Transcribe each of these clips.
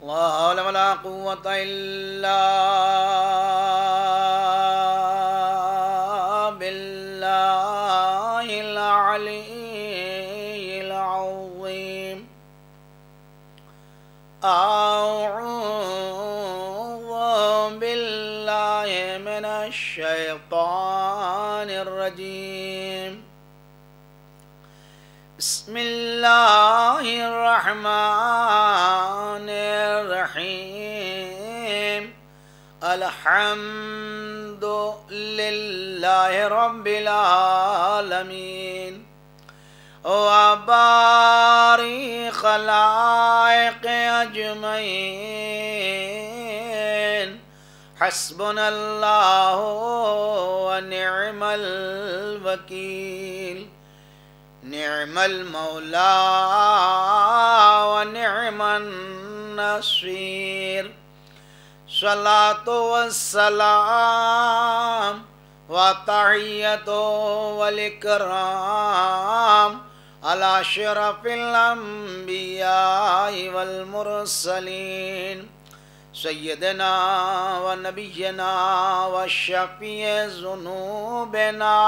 لا حول ولا قوة إلا بالله العلي العظيم. أعوذ بالله من الشيطان الرجيم. بسم الله الرحمن الرحيم. الحمد لله رب العالمين وبارئ خلائق أجمعين. حسبنا الله ونعم الوكيل. نعم المولى ونعم النصير. صلاة والسلام وتحية والإكرام على أشرف الأنبياء والمرسلين سيدنا ونبينا وشفيع ذنوبنا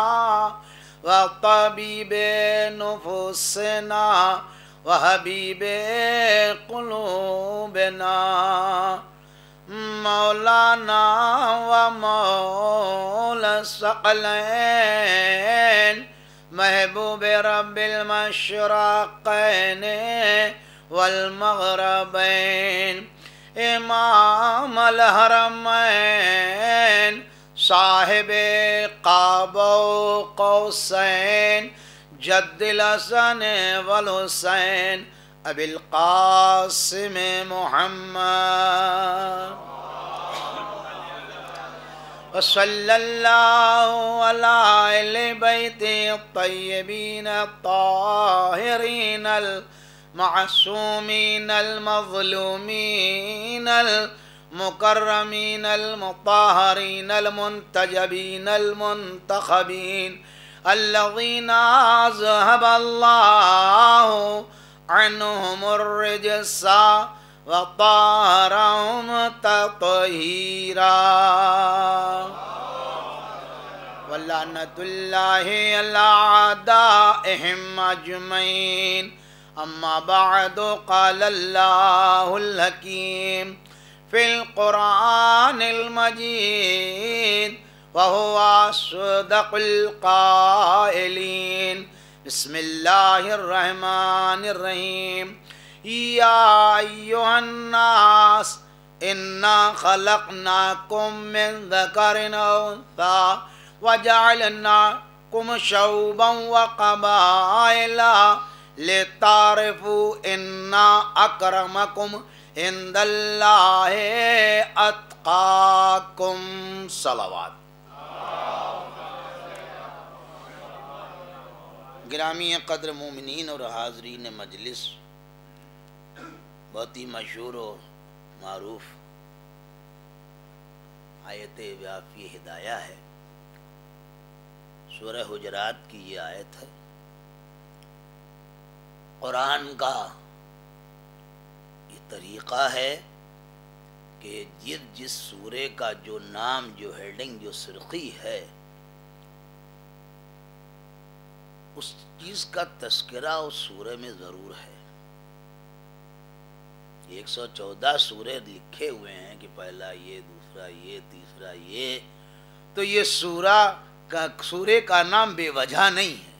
وطبيب نفوسنا وحبيب قلوبنا مولانا ومولا الثقلين محبوب رب المشرقين والمغربين امام الحرمين صاحب قاب قوسين جد الحسن والحسين ابی القاسم محمد وصلی اللہ علی اہل بیت الطیبین الطاہرین المعصومین المظلومین المکرمین المطہرین المنتجبین المنتخبین الذین اذهب اللہ عنهم الرجس وطهرهم تطهيرا ولعنة الله على أعدائهم أجمعين. أما بعد قال الله الحكيم في القرآن المجيد وهو أصدق القائلين. بسم الله الرحمن الرحيم. يا أيها الناس إنا خلقناكم من ذكر وأنثى وجعلناكم شعوبا وقبائل لتعرفوا إن أكرمكم عند الله أتقاكم. صلوات. گرامی قدر مومنین اور حاضرین مجلس، بہت ہی مشہور و معروف آیت وافی ہدایہ ہے. سورہ حجرات کی یہ آیت ہے. قرآن کا یہ طریقہ ہے کہ جس سورے کا جو نام، جو ہیڈنگ، جو سرخی ہے، اس چیز کا تذکرہ اس سورے میں ضرور ہے. 114 سورے لکھے ہوئے ہیں کہ پہلا یہ، دوسرا یہ، تیسرا یہ. تو یہ سورے کا نام بے وجہ نہیں ہے.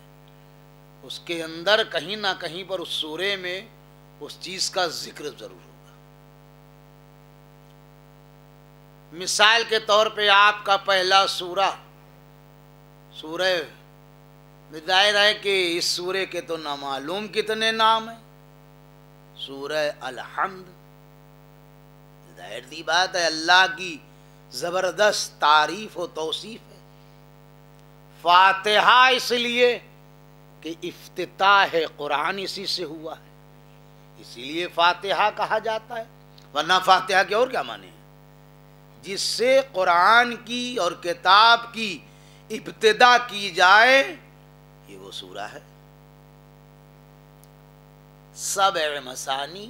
اس کے اندر کہیں نہ کہیں پر اس سورے میں اس چیز کا ذکر ضرور ہوگا. مثال کے طور پہ آپ کا پہلا سورہ ظاہر ہے کہ اس سورے کے تو نامعلوم کتنے نام ہیں. سورہ الحمد، ظاہر دی بات ہے اللہ کی زبردست تعریف و توصیف ہے. فاتحہ اس لیے کہ افتتاح قرآن اسی سے ہوا ہے، اسی لیے فاتحہ کہا جاتا ہے. ورنہ فاتحہ کے اور کیا معنی ہے؟ جس سے قرآن کی اور کتاب کی ابتدا کی جائے، یہ وہ سورہ ہے. سبع مثانی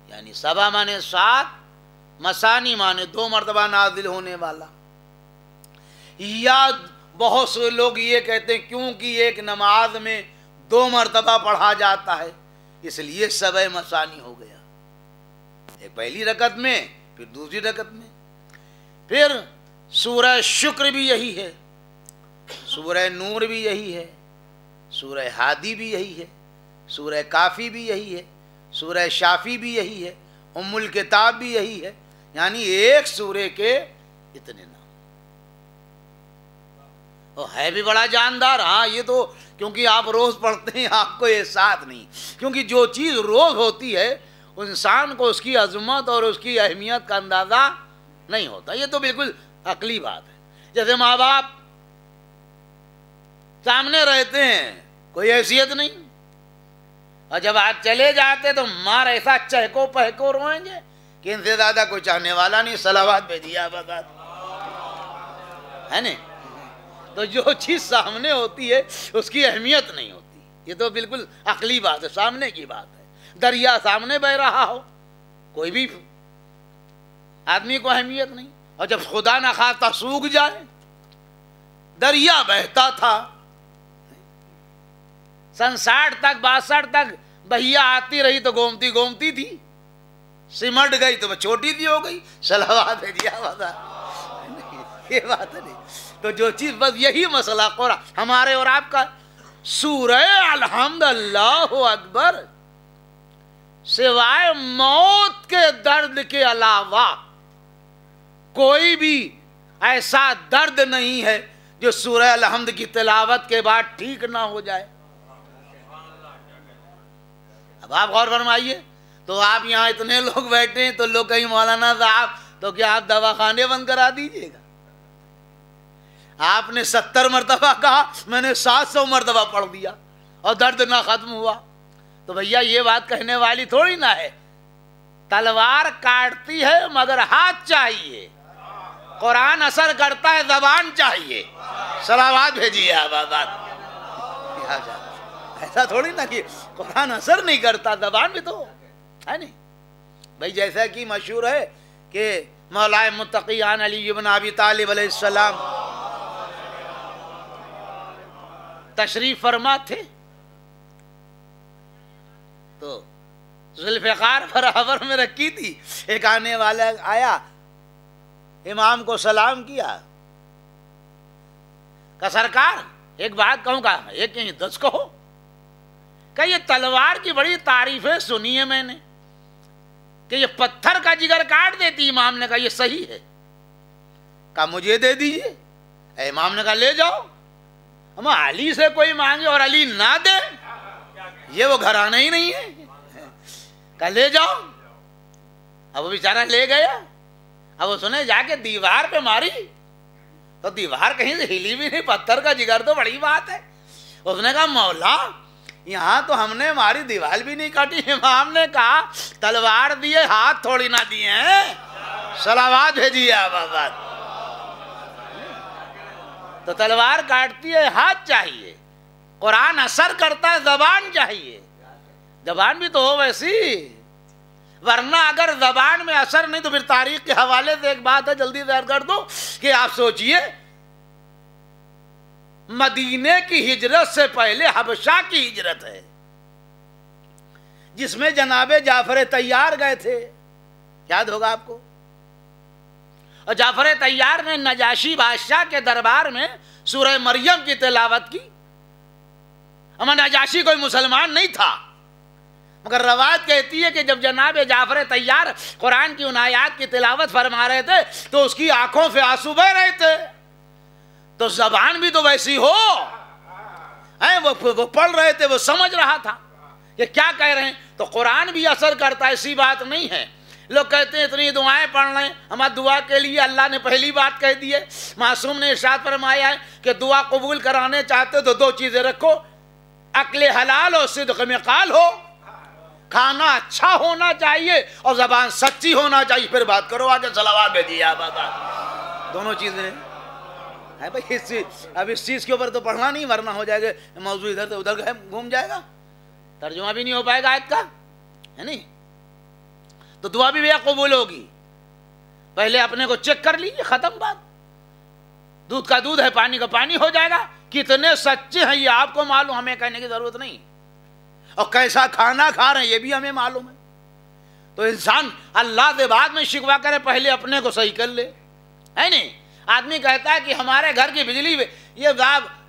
یعنی سبا مانے 7، مسانی مانے 2 مرتبہ نازل ہونے والا. یا بہت سے لوگ یہ کہتے ہیں کیونکہ ایک نماز میں 2 مرتبہ پڑھا جاتا ہے اس لیے سبع مسانی ہو گیا، ایک پہلی رکعت میں پھر دوسری رکعت میں. پھر سورہ شکر بھی یہی ہے، سورہ نور بھی یہی ہے، سورہ ہادی بھی یہی ہے، سورہ کافی بھی یہی ہے، سورہ شافی بھی یہی ہے، ام الکتاب بھی یہی ہے. یعنی ایک سورے کے اتنے نام. ہے بھی بڑا جاندار. ہاں یہ تو کیونکہ آپ روز پڑھتے ہیں آپ کو احساس نہیں، کیونکہ جو چیز روز ہوتی ہے انسان کو اس کی عظمت اور اس کی اہمیت کا اندازہ نہیں ہوتا. یہ تو بالکل عقلی بات ہے. جیسے ماں باپ سامنے رہتے ہیں کوئی حیثیت نہیں، اور جب آپ چلے جاتے تو ماں ایسا چہکو پہکو روئیں گے کہ ان سے زیادہ کوئی چاہنے والا نہیں. صلوات بھیجیے آپ ہے نا. تو جو چیز سامنے ہوتی ہے اس کی اہمیت نہیں ہوتی. یہ تو بالکل عقلی بات ہے، سامنے کی بات ہے. دریا سامنے بہ رہا ہو کوئی بھی آدمی کو اہمیت نہیں، اور جب خدا نخواستہ سوکھ جائے. دریا بہتا تھا سن 60 تک 62 تک، بہیا آتی رہی تو گومتی گومتی تھی، سمٹ گئی تو چھوٹی سی ہو گئی. صلوات ہے جی یہ بات نہیں. تو جو چیز بس یہی مسئلہ قرآن ہمارے اور آپ کا. سورہ الحمد اللہ اکبر سوائے موت کے درد کے علاوہ کوئی بھی ایسا درد نہیں ہے جو سورہ الحمد کی تلاوت کے بعد ٹھیک نہ ہو جائے. اب آپ غور فرمائیے. تو آپ یہاں اتنے لوگ بیٹھے ہیں تو لوگ کہیں مولانا صاحب تو کیا آپ دواخانے بند کرا دیجئے گا؟ آپ نے 70 مرتبہ کہا، میں نے 700 مرتبہ پڑھ دیا اور درد نہ ختم ہوا. تو بھیا یہ بات کہنے والی تھوڑی نہ ہے. تلوار کاٹتی ہے مگر ہاتھ چاہیے. قرآن اثر کرتا ہے زبان چاہیے. صلوات بھیجیے آپ. ایسا تھوڑی نہ کہ قرآن اثر نہیں کرتا، زبان بھی تو ہے نہیں. بھائی جیسا کہ مشہور ہے کہ مولا متقیان علی بن ابی طالب علیہ السلام تشریف فرما تھے تو ذوالفقار برابر میں رکھی تھی. ایک آنے والا آیا، امام کو سلام کیا، کہ سرکار ایک بات کہوں گا، ایک نہیں 10 کہو. کہ یہ تلوار کی بڑی تعریفیں سنی ہے میں نے کہ یہ پتھر کا جگر کاٹ دیتی. امام نے کہا یہ صحیح ہے. کہا مجھے دے دیجیے. امام نے کہا لے جاؤ. ہم علی سے کوئی مانگے اور علی نہ دے، یہ وہ گھرانہ ہی نہیں ہے. کہا لے جاؤ. اب وہ بیچارہ لے گیا. اب وہ سنے جا کے دیوار پہ ماری تو دیوار کہیں سے ہلی بھی نہیں. پتھر کا جگر تو بڑی بات ہے. اس نے کہا مولا یہاں تو ہم نے ہماری دیوار بھی نہیں کاٹی. امام نے کہا تلوار دیے ہاتھ تھوڑی نہ دیے ہیں. صلوات بھیجیے آپ. تو تلوار کاٹتی ہے ہاتھ چاہیے. قرآن اثر کرتا ہے زبان چاہیے. زبان بھی تو ہو ویسی، ورنہ اگر زبان میں اثر نہیں تو پھر تاریخ کے حوالے سے ایک بات ہے جلدی ظاہر کر دو کہ آپ سوچئے مدینے کی ہجرت سے پہلے حبشہ کی ہجرت ہے جس میں جناب جعفر طیار گئے تھے، یاد ہوگا آپ کو. اور جعفر طیار نے نجاشی بادشاہ کے دربار میں سورہ مریم کی تلاوت کی. اما نجاشی کوئی مسلمان نہیں تھا، مگر روایت کہتی ہے کہ جب جناب جعفر طیار قرآن کی ان آیات کی تلاوت فرما رہے تھے تو اس کی آنکھوں سے آنسو بہ رہے تھے. تو زبان بھی تو ویسی ہو. وہ پڑھ رہے تھے، وہ سمجھ رہا تھا کہ کیا کہہ رہے ہیں. تو قرآن بھی اثر کرتا ہے، ایسی بات نہیں ہے. لوگ کہتے ہیں اتنی دعائیں پڑھ رہے ہیں، ہمارا دعا کے لیے اللہ نے پہلی بات کہہ دی ہے. معصوم نے ارشاد فرمایا ہے کہ دعا قبول کرانے چاہتے تو 2 چیزیں رکھو، عقل حلال اور صدق میں قال ہو. کھانا اچھا ہونا چاہیے اور زبان سچی ہونا چاہیے، پھر بات کرو آگے. صلوات بھیجیے آپ. دونوں چیزیں ہے بھائی. اب اس چیز کے اوپر تو پڑھنا نہیں ورنہ ہو جائے گا موضوع ادھر سے ادھر گھوم جائے گا، ترجمہ بھی نہیں ہو پائے گا آیت کا، ہے نہیں. تو دعا بھی قبول ہوگی. پہلے اپنے کو چیک کر لیجیے, ختم بات. دودھ کا دودھ ہے, پانی کا پانی ہو جائے گا. کتنے سچے ہیں یہ آپ کو معلوم, ہمیں کہنے کی ضرورت نہیں. اور کیسا کھانا کھا رہے ہیں یہ بھی ہمیں معلوم ہے. تو انسان اللہ سے بعد میں شکوہ کرے, پہلے اپنے کو صحیح کر لے, ہے نہیں. آدمی کہتا ہے کہ ہمارے گھر کی بجلی یہ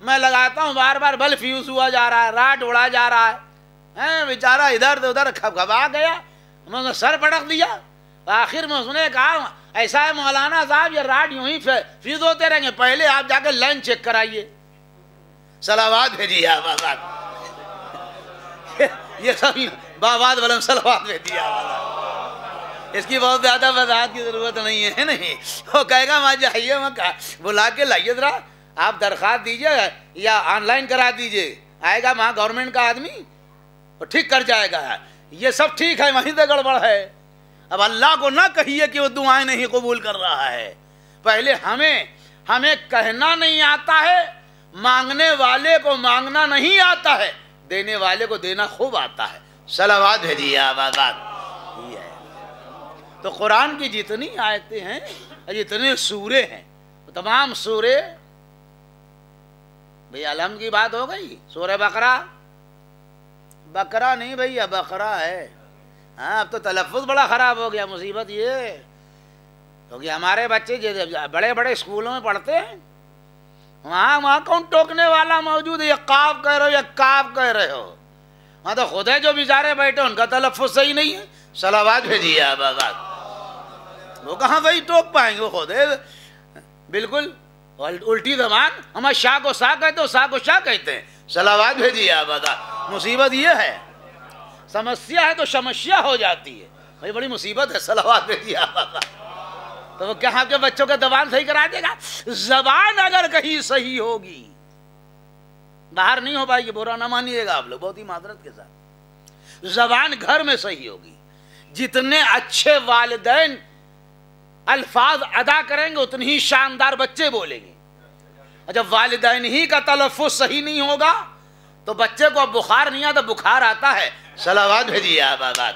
میں لگاتا ہوں بار بار بلب فیوز ہوا جا رہا ہے, راڈ اڑا جا رہا ہے, بیچارہ ادھر سے ادھر کھبا گیا, میں نے سر پٹک دیا. آخر میں اس نے کہا ایسا ہے مولانا صاحب, یہ راڈ یوں ہی فیوز ہوتے رہیں گے, پہلے آپ جا کے لائن چیک کرائیے. صلوات بھیجیے آپ آباد, یہ سب باباد ولم صلوات بھیجیے آپ. اس کی بہت زیادہ وضاحت کی ضرورت نہیں ہے, نہیں. وہ کہے گا وہاں جائیے, وہاں بلا کے لائیے ذرا, آپ درخواست دیجیے یا آن لائن کرا دیجیے, آئے گا وہاں گورنمنٹ کا آدمی وہ ٹھیک کر جائے گا. یہ سب ٹھیک ہے, وہیں سے گڑبڑ ہے. اب اللہ کو نہ کہیے کہ وہ دعائیں نہیں قبول کر رہا ہے. پہلے ہمیں کہنا نہیں آتا ہے, مانگنے والے کو مانگنا نہیں آتا ہے, دینے والے کو دینا خوب آتا ہے. صلوات بھیجیے آباد. یہ ہے. تو قرآن کی جتنی آیتیں ہیں, جتنے سورے ہیں, تمام سورے, بھئی الحمد کی بات ہو گئی. سورہ بقرہ نہیں بھئی, بقرہ ہے. ہاں, اب تو تلفظ بڑا خراب ہو گیا. مصیبت یہ کیونکہ ہمارے بچے بڑے بڑے اسکولوں میں پڑھتے ہیں, وہاں کون ٹوکنے والا موجود ہے, یہ قاف کہہ رہے ہو یا کاف کہہ رہے ہو. وہاں تو خود ہے جو بیچارے بیٹھے, ان کا تلفظ صحیح نہیں ہے. صلوات بھیجیے آپ آباد. وہ کہاں صحیح ٹوک پائیں گے, وہ خود ہے بالکل الٹی زبان. ہمارے شاہ کو سا کہتے ہو, سا کو شاہ کہتے ہیں. صلوات بھیجیے آپ آباد. مصیبت یہ ہے, سمسیا ہے تو شمسیا ہو جاتی ہے. بھائی بڑی مصیبت ہے. صلوات بھیجیے آپ آباد. تو وہ کہاں کے بچوں کا زبان صحیح کرا دے گا. زبان اگر کہیں صحیح ہوگی, باہر نہیں ہو پائے گی, برا نہ مانیے گا آپ لوگ, بہت ہی معذرت کے ساتھ. زبان گھر میں صحیح ہوگی. جتنے اچھے والدین الفاظ ادا کریں گے اتنی ہی شاندار بچے بولیں گے. اور جب والدین ہی کا تلفظ صحیح نہیں ہوگا تو بچے کو اب بخار نہیں آتا, بخار آتا ہے. صلوات بھیجیے آپ آباد.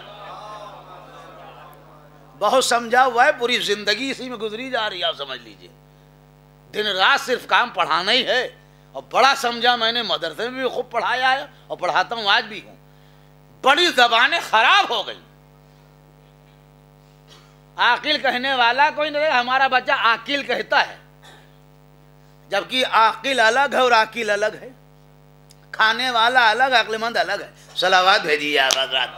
بہت سمجھا ہوا ہے, پوری زندگی اسی میں گزری جا رہی ہے. آپ سمجھ لیجئے دن رات صرف کام پڑھانا ہی ہے. اور بڑا سمجھا میں نے, مدرسے میں بھی خوب پڑھایا ہے اور پڑھاتا ہوں, آج بھی ہوں. بڑی زبانیں خراب ہو گئی. عاقل کہنے والا کوئی نہیں, ہمارا بچہ عاقل کہتا ہے, جبکہ عاقل الگ ہے اور عاقل الگ ہے. کھانے والا الگ, عقل مند الگ ہے. صلوات بھیجیے آپ حضرات.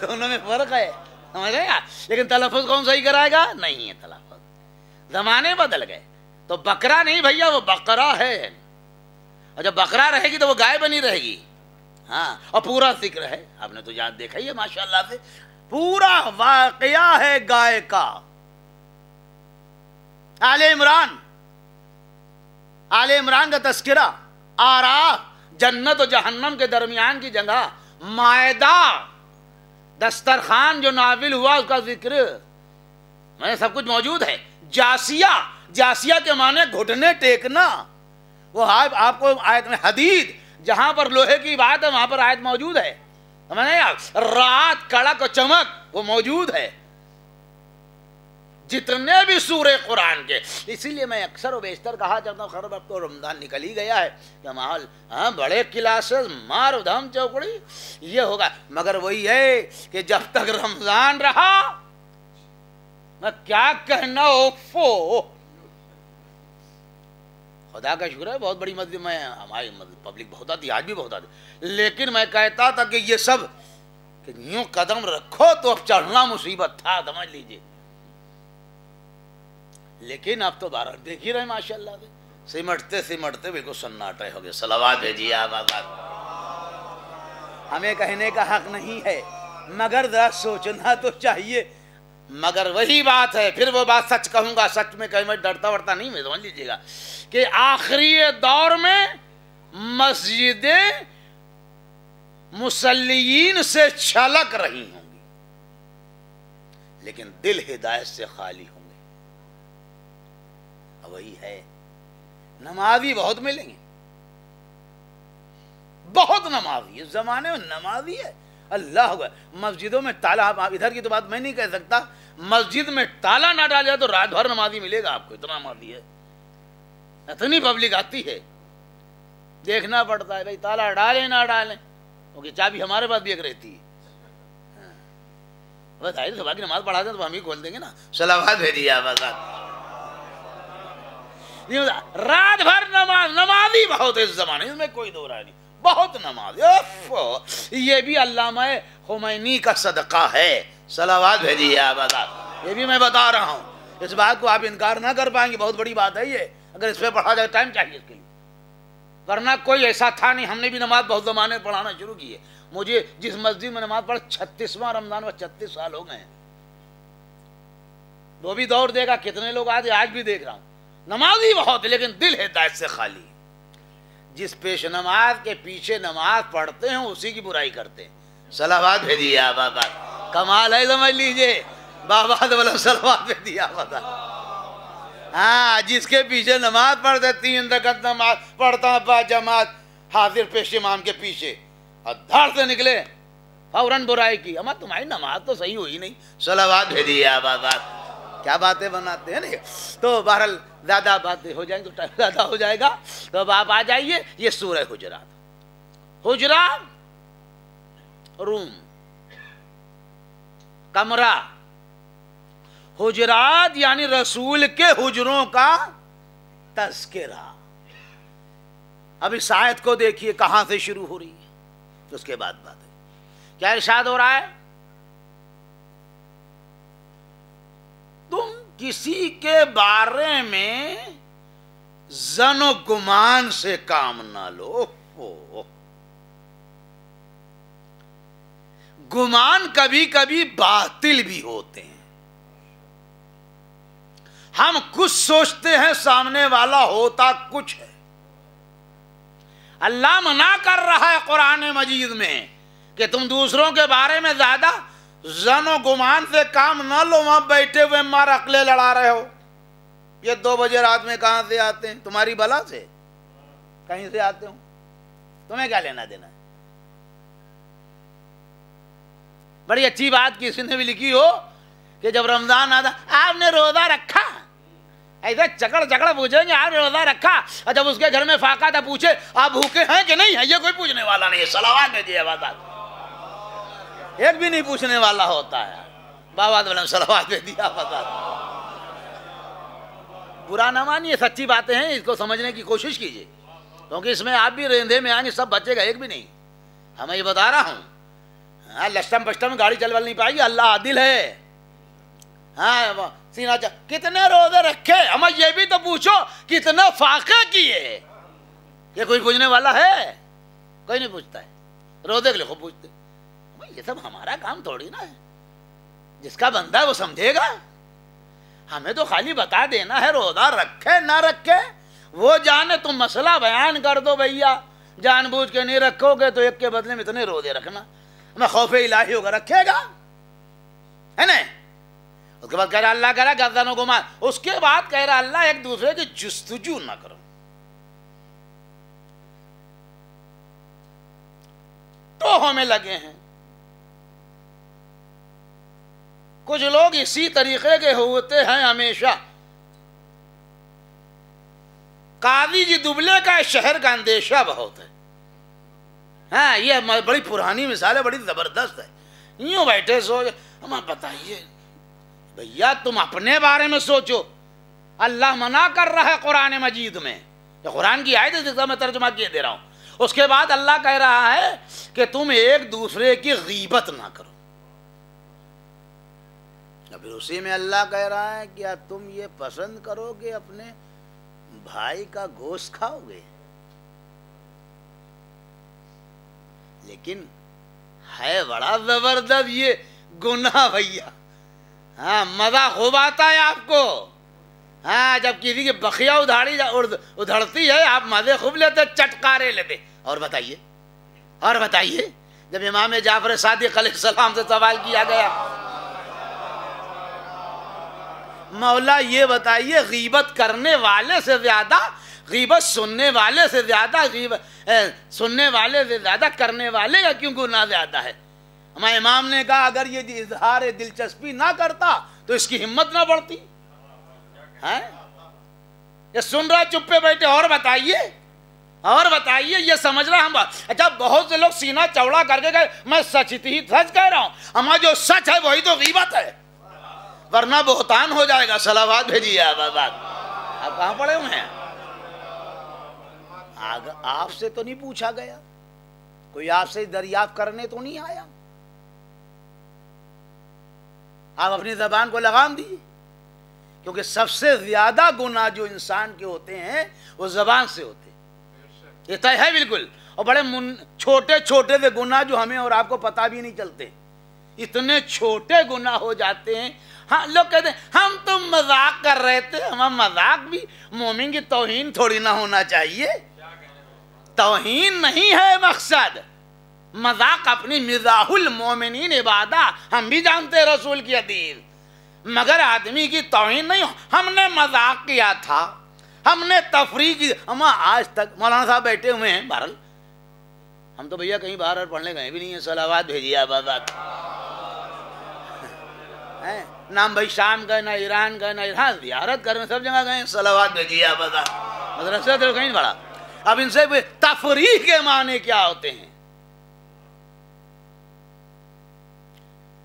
دونوں میں فرق ہے, سمجھ گئے. لیکن تلفظ کون صحیح کرائے گا؟ نہیں ہے تلفظ. زمانے بدل گئے. تو بکرا نہیں بھیا, وہ بقرہ ہے. اور جب بقرہ رہے گی تو وہ گائے بنی رہے گی. ہاں, اور پورا ذکر ہے, آپ نے تو یاد دیکھا ہی ہے ماشاءاللہ سے, پورا واقعہ ہے گائے کا. آل عمران کا تذکرہ, آراف جنت و جہنم کے درمیان کی جگہ, مائدہ دسترخوان جو نازل ہوا اس کا ذکر, میں سب کچھ موجود ہے. جاسیہ کے معنی گھٹنے ٹیکنا, وہ آپ کو آیت میں حدید, جہاں پر لوہے کی بات ہے وہاں پر آیت موجود ہے. رات کڑک و چمک وہ موجود ہے. جتنے بھی سورے قرآن کے, اسی لیے میں اکثر و بیشتر کہا چاہتا ہوں, خراب اب تو رمضان نکل ہی گیا ہے, کہ ماحول بڑے کلاسز مار دھم چوکڑی یہ ہوگا. مگر وہی ہے کہ جب تک رمضان رہا, میں کیا کہنا, اوفو, خدا کا شکر ہے بہت بڑی مسجد میں ہماری پبلک بہت آتی, آج بھی بہت آتی. لیکن میں کہتا تھا کہ یہ سب کہ یوں قدم رکھو تو اب چڑھنا مصیبت تھا, سمجھ لیجیے. لیکن اب تو بارہ دیکھ ہی رہے ماشاءاللہ سے, سمٹتے بالکل سناٹے ہو گئے. صلوات بھیجیے آپ آباد. ہمیں کہنے کا حق نہیں ہے, مگر ذرا سوچنا تو چاہیے. مگر وہی بات ہے, پھر وہ بات سچ کہوں گا, سچ میں کہیں میں ڈرتا ورتا نہیں, میں سمجھ لیجیے گا کہ آخری دور میں مسجدیں مصلیین سے چھلک رہی ہوں گی, لیکن دل ہدایت سے خالی ہوں گے. وہی ہے, نمازی بہت ملیں گے, بہت نمازی, اس زمانے میں نمازی ہے. اللہ مسجدوں میں تالا، ادھر کی تو بات میں نہیں کہہ سکتا، مسجد میں تالا نہ ڈالے تو رات بھر نمازی ملے گا آپ کو، اتنا نمازی ہے، اتنی پبلک آتی ہے، دیکھنا پڑتا ہے بھائی تالا ڈالیں نہ ڈالیں، کیونکہ چابی ہمارے پاس بھی ایک رہتی ہے، بس آئے صبح کی نماز پڑھا دیں تو ہم ہی کھول دیں گے نا، صلوات بھیجیے آباد۔ رات بھر نماز، نمازی بہت ہے اس زمانے، اس میں کوئی دو رائے نہیں، بہت نماز۔ یہ بھی علامہ خمینی کا صدقہ ہے، صلوات بھیجیے آباد۔ یہ بھی میں بتا رہا ہوں، اس بات کو آپ انکار نہ کر پائیں گے، بہت بڑی بات ہے یہ، اگر اس پہ پڑھا جائے ٹائم چاہیے اس کے لیے، ورنہ کوئی ایسا تھا نہیں۔ ہم نے بھی نماز بہت زمانے پڑھانا شروع کی ہے، مجھے جس مسجد میں نماز پڑھ 36واں رمضان و 36 سال ہو گئے ہیں، وہ بھی دور دے گا، کتنے لوگ آج بھی دیکھ رہا ہوں، نمازی بہت ہے لیکن دل ہدایت سے خالی۔ جس پیش نماز کے پیچھے نماز پڑھتے ہیں اسی کی برائی کرتے ہیں، صلوات بھیجیے آباد۔ کمال ہے، سمجھ لیجئے، بابا والا صلوات بھیجیے آباد۔ ہاں، جس کے پیچھے نماز پڑھتے، 3 رکعت نماز پڑھتا با جماعت حاضر پیش امام کے پیچھے، اور دھڑ سے نکلے فوراً برائی کی، اما تمہاری نماز تو صحیح ہوئی نہیں، صلوات بھیجیے آباد۔ کیا باتیں بناتے ہیں نا۔ تو بہرحال زیادہ باتیں ہو جائیں تو ٹائم زیادہ ہو جائے گا، تو اب آپ آ جائیے، یہ سورہ حجرات۔ حجرات روم، کمرہ، حجرات یعنی رسول کے حجروں کا تذکرہ۔ اب اس آیت کو دیکھیے کہاں سے شروع ہو رہی ہے، تو اس کے بعد بات ہے، کیا ارشاد ہو رہا ہے؟ تم کسی کے بارے میں ظن و گمان سے کام نہ لو۔ گمان کبھی کبھی باطل بھی ہوتے ہیں، ہم کچھ سوچتے ہیں، سامنے والا ہوتا کچھ ہے۔ اللہ منع کر رہا ہے قرآن مجید میں کہ تم دوسروں کے بارے میں زیادہ ظن و گمان سے کام نہ لو، وہاں بیٹھے ہوئے مار عقلیں لڑا رہے ہو، یہ 2 بجے رات میں کہاں سے آتے ہیں؟ تمہاری بلا سے کہیں سے آتے ہوں، تمہیں کیا لینا دینا ہے؟ بڑی اچھی بات کسی نے بھی لکھی ہو کہ جب رمضان آتا آپ نے روزہ رکھا، ایسا چکڑ پوچھیں گے آپ نے روزہ رکھا، اور جب اس کے گھر میں فاقہ تھا پوچھے آپ بھوکے ہیں کہ نہیں ہیں، یہ کوئی پوچھنے والا نہیں ہے، صلوات بھیجیے آباد۔ ایک بھی نہیں پوچھنے والا ہوتا ہے، بابا صلوات بھیجیے آباد۔ برا نہ مانیے، سچی باتیں ہیں، اس کو سمجھنے کی کوشش کیجیے، کیونکہ اس میں آپ بھی رندے میں آئیں گے، سب بچے گا، ایک بھی نہیں، ہمیں یہ بتا رہا ہوں۔ ہاں، لشٹم پشٹم گاڑی چل نہیں پائے گی، اللہ عادل ہے۔ ہاں، سینہ کتنے روزے رکھے، ہمیں یہ بھی تو پوچھو کتنے فاقے کیے، یہ کوئی پوچھنے والا ہے؟ کوئی نہیں پوچھتا ہے، روزے کے لیے خوب پوچھتے، یہ سب ہمارا کام تھوڑی نا ہے، جس کا بندہ ہے وہ سمجھے گا، ہمیں تو خالی بتا دینا ہے روزہ رکھے نہ رکھے، وہ جانے، تم مسئلہ بیان کر دو بھیا، جان بوجھ کے نہیں رکھو گے تو ایک کے بدلے میں اتنے روزے رکھنا، میں خوف الہی ہوگا، رکھے گا، ہے نا؟ اس کے بعد کہہ رہا اللہ کہہ رہا گردن و گمان، اس کے بعد کہہ رہا اللہ ایک دوسرے کی جستجو نہ کرو۔ تو ہمیں لگے ہیں کچھ لوگ اسی طریقے کے ہوتے ہیں ہمیشہ۔ قاضی جی دبلے کا شہر کا اندیشہ بہت ہے۔ ہاں، یہ بڑی پرانی مثال ہے، بڑی زبردست ہے۔ یوں بیٹھے سوچ، ہم بتائیے بھیا تم اپنے بارے میں سوچو، اللہ منع کر رہا ہے قرآن مجید میں، یہ قرآن کی آیت ہے جس کا میں ترجمہ کیے دے رہا ہوں، اس کے بعد اللہ کہہ رہا ہے کہ تم ایک دوسرے کی غیبت نہ کرو، پھر اسی میں اللہ کہہ رہا ہے کیا تم یہ پسند کرو کہ اپنے بھائی کا گوشت کھاؤ گے؟ لیکن ہے بڑا زبردست یہ گناہ بھیا۔ ہاں، مزہ خوب آتا ہے آپ کو، ہاں، جب کسی کی بخیا ادھڑتی ہے آپ مزے خوب لیتے، چٹکارے لیتے۔ اور بتائیے جب امام جعفر صادق علیہ السلام سے سوال کیا گیا، مولا یہ بتائیے غیبت کرنے والے سے زیادہ، غیبت سننے والے سے زیادہ، غیبت سننے والے سے زیادہ کرنے والے کا کیوں گناہ زیادہ ہے؟ ہمارے امام نے کہا اگر یہ اظہار دلچسپی نہ کرتا تو اس کی ہمت نہ بڑھتی ہے. یہ سن رہا چپ پہ بیٹھے اور بتائیے یہ سمجھ رہا ہم اچھا بہت سے لوگ سینہ چوڑا کر کے گئے میں سچ کہہ رہا ہوں. ہمارا جو سچ ہے وہی تو غیبت ہے ورنہ بہتان ہو جائے گا. صلوات بھیجیے آپ کہاں پڑے ہوئے ہیں؟ آپ سے تو نہیں پوچھا گیا, کوئی آپ سے دریافت کرنے تو نہیں آیا, آپ اپنی زبان کو لگام دیجیے کیونکہ سب سے زیادہ گناہ جو انسان کے ہوتے ہیں وہ زبان سے ہوتے ہیں, یہ طے ہے بالکل. اور بڑے چھوٹے چھوٹے سے گناہ جو ہمیں اور آپ کو پتہ بھی نہیں چلتے, اتنے چھوٹے گناہ ہو جاتے ہیں. ہاں لوگ کہتے ہیں ہم تو مذاق کر رہے تھے. ہم مذاق بھی, مومن کی توہین تھوڑی نہ ہونا چاہیے. توہین نہیں ہے مقصد, مذاق اپنی مزاح المومنین عبادہ ہم بھی جانتے ہیں رسول کی حدیث, مگر آدمی کی توہین نہیں. ہم نے مذاق کیا تھا, ہم نے تفریح کی. ہم آج تک مولانا صاحب بیٹھے ہوئے ہیں, بہرحال ہم تو بھیا کہیں باہر پڑھنے گئے بھی نہیں ہیں. صلوات بھیجیے آباد نام بھائی شام گئے, نہ ایران گئے, نہ ایران زیارت کرنے سب جگہ گئے. صلوات بھیجیے آباد مدرسہ تو کہیں پڑھا. اب ان سے تفریح کے معنی کیا ہوتے ہیں؟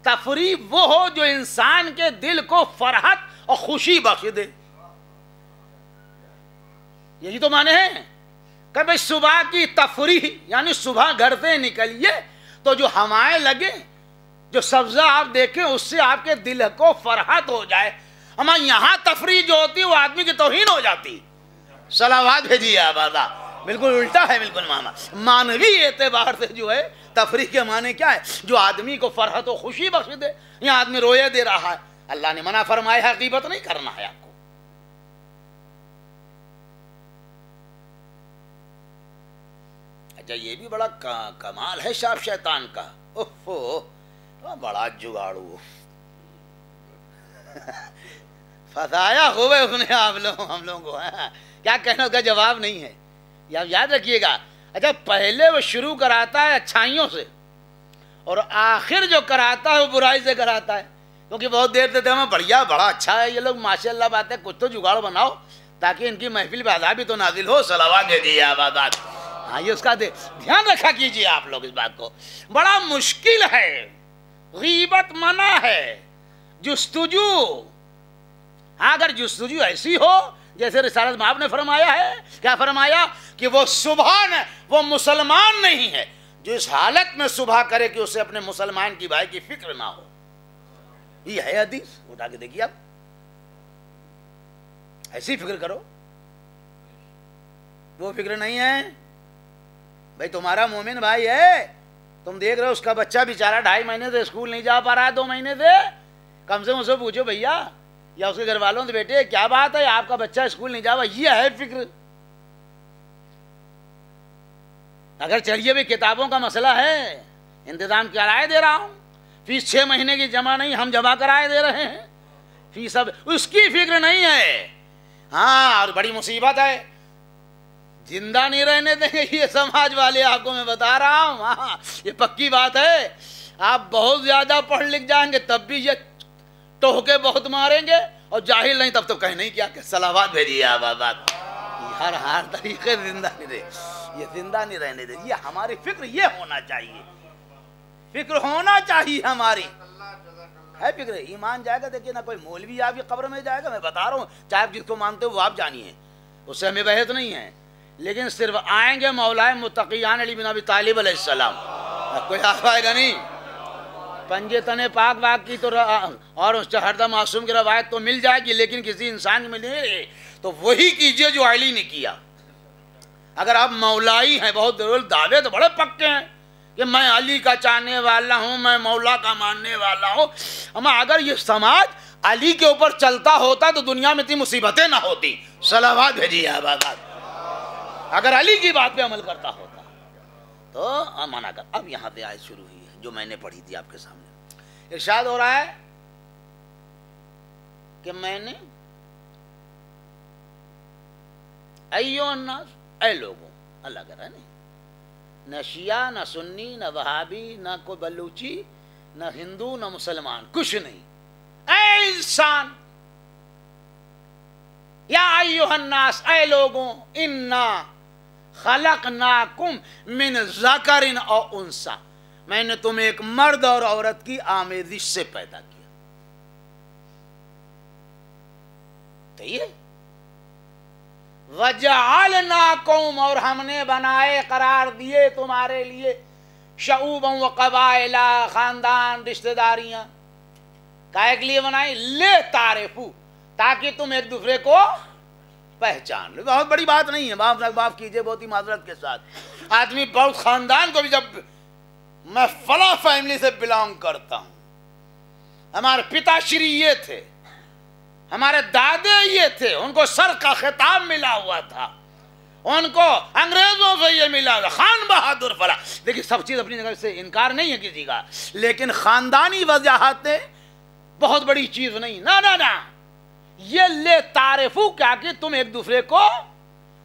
تفریح وہ ہو جو انسان کے دل کو فرحت اور خوشی بخش دے. یہی تو معنی ہے کہ بھئی صبح کی تفریح یعنی صبح گھر سے نکلیے تو جو ہوائیں لگے, جو سبزہ آپ دیکھیں اس سے آپ کے دل کو فرحت ہو جائے. ہمارے یہاں تفریح جو ہوتی ہے وہ آدمی کی توہین ہو جاتی. صلوات بھیجیے آبادہ. بالکل الٹا ہے, بالکل معنوی اعتبار سے جو ہے تفریح کے معنی کیا ہے؟ جو آدمی کو فرحت و خوشی بخش دے. یہاں آدمی روئے دے رہا ہے, اللہ نے منع فرمایا ہے غیبت نہیں کرنا ہے آپ کو. اچھا یہ بھی بڑا کمال ہے شاپ شیطان کا. اوہو بڑا جگاڑو فسایا ہوئے اس نے آپ لوگ ہم لوگوں کو. کیا کہنا اس کا جواب نہیں ہے, یاد رکھیے گا. اچھا پہلے وہ شروع کراتا ہے اچھائیوں سے اور آخر جو کراتا ہے وہ برائی سے کراتا ہے. کیونکہ بہت دیر سے ہمیں بڑھیا بڑا اچھا ہے یہ لوگ ماشاء اللہ بات ہے, کچھ تو جگاڑ بناؤ تاکہ ان کی محفل پہ عذاب بھی تو نازل ہو. صلوات دے دیجیے آباد. ہاں یہ اس کا دھیان رکھا کیجیے آپ لوگ اس بات کو. بڑا مشکل ہے, غیبت منع ہے. جستجو, ہاں اگر جستجو ایسی ہو جیسے رسالت مآب نے فرمایا ہے, کیا فرمایا کہ وہ سبحان وہ مسلمان نہیں ہے جو اس حالت میں صبح کرے کہ اسے اپنے مسلمان کی بھائی کی فکر نہ ہو. یہ ہے حدیث, اٹھا کے دیکھیے آپ, ایسی فکر کرو. وہ فکر نہیں ہے بھائی تمہارا مومن بھائی ہے, تم دیکھ رہے ہو اس کا بچہ بیچارہ 2.5 مہینے سے اسکول نہیں جا پا رہا ہے, 2 مہینے سے. کم سے اسے پوچھو بھیا یا اس کے گھر والوں سے, بیٹے کیا بات ہے آپ کا بچہ اسکول نہیں جا پا. یہ ہے فکر. اگر چلیے بھی کتابوں کا مسئلہ ہے, انتظام کرائے دے رہا ہوں, فیس 6 مہینے کی جمع نہیں ہم جمع کرائے دے رہے ہیں, فیس اب اس کی فکر نہیں ہے. ہاں اور بڑی مصیبت ہے, زندہ نہیں رہنے دیں گے یہ سماج والے, آپ کو میں بتا رہا ہوں. ہاں یہ پکی بات ہے. آپ بہت زیادہ پڑھ لکھ جائیں گے تب بھی یہ ٹوکے بہت ماریں گے, اور جاہل نہیں تب تو کہیں نہیں کیا کہ صلوات بھیجیے آباد. ہر طریقے زندہ نہیں رہے, یہ زندہ نہیں رہنے دے. یہ ہماری فکر یہ ہونا چاہیے, فکر ہونا چاہیے ہماری ہے فکر. ایمان جائے گا دیکھیے, نہ کوئی مولوی آپ کی قبر میں جائے گا, میں بتا رہا ہوں, چاہے آپ جس کو مانتے ہو وہ آپ جانیے, اس سے ہمیں بحث نہیں ہے. لیکن صرف آئیں گے مولا متقیان علی بن ابی طالب علیہ السلام, کوئی آئے گا نہیں. پنجے تنے پاک واک کی تو اور ہردم معصوم کی روایت تو مل جائے گی, لیکن کسی انسان میں ملے تو وہی کیجئے جو علی نے کیا. اگر آپ مولائی ہیں, بہت دعوے تو بڑے پکے ہیں کہ میں علی کا چاہنے والا ہوں, میں مولا کا ماننے والا ہوں. اما اگر یہ سماج علی کے اوپر چلتا ہوتا تو دنیا میں اتنی مصیبتیں نہ ہوتی. صلوات بھیجیے آباد. اگر علی کی بات پہ عمل کرتا ہوتا تو منع کر. اب یہاں سے آیت شروع ہوئی ہے جو میں نے پڑھی تھی آپ کے سامنے. ارشاد ہو رہا ہے کہ میں نے ایو الناس, اے لوگوں, اللہ کہہ رہا ہے نہیں, نہ شیعہ نہ سنی نہ وہابی نہ کوئی بلوچی نہ ہندو نہ مسلمان، کچھ نہیں. اے انسان، یا ایھا الناس، اے لوگوں، انا خلقناکم من ذکر او انثی، میں نے تمہیں ایک مرد اور عورت کی آمیزش سے پیدا کیا. صحیح ہے. وجعلناکم، اور ہم نے بنائے، قرار دیے تمہارے لیے، شعوبا و قبائل، خاندان، رشتہ داریاں. کائے کے لیے بنائی؟ لے تعارفو، تاکہ تم ایک دوسرے کو پہچان لو. بہت بڑی بات نہیں ہے، معاف کیجئے بہت ہی معذرت کے ساتھ. آدمی بہت خاندان کو بھی، جب میں فلاں فیملی سے بلانگ کرتا ہوں، ہمارے پتا شری یہ تھے، ہمارے دادے یہ تھے، ان کو سر کا خطاب ملا ہوا تھا، ان کو انگریزوں سے یہ ملا تھا، خان بہادر فلاں. دیکھیے سب چیز اپنی جگہ سے انکار نہیں ہے کسی کا، لیکن خاندانی وجاہتیں بہت بڑی چیز نہیں. نہ یہ لے تعارفو، کیا کہ تم ایک دوسرے کو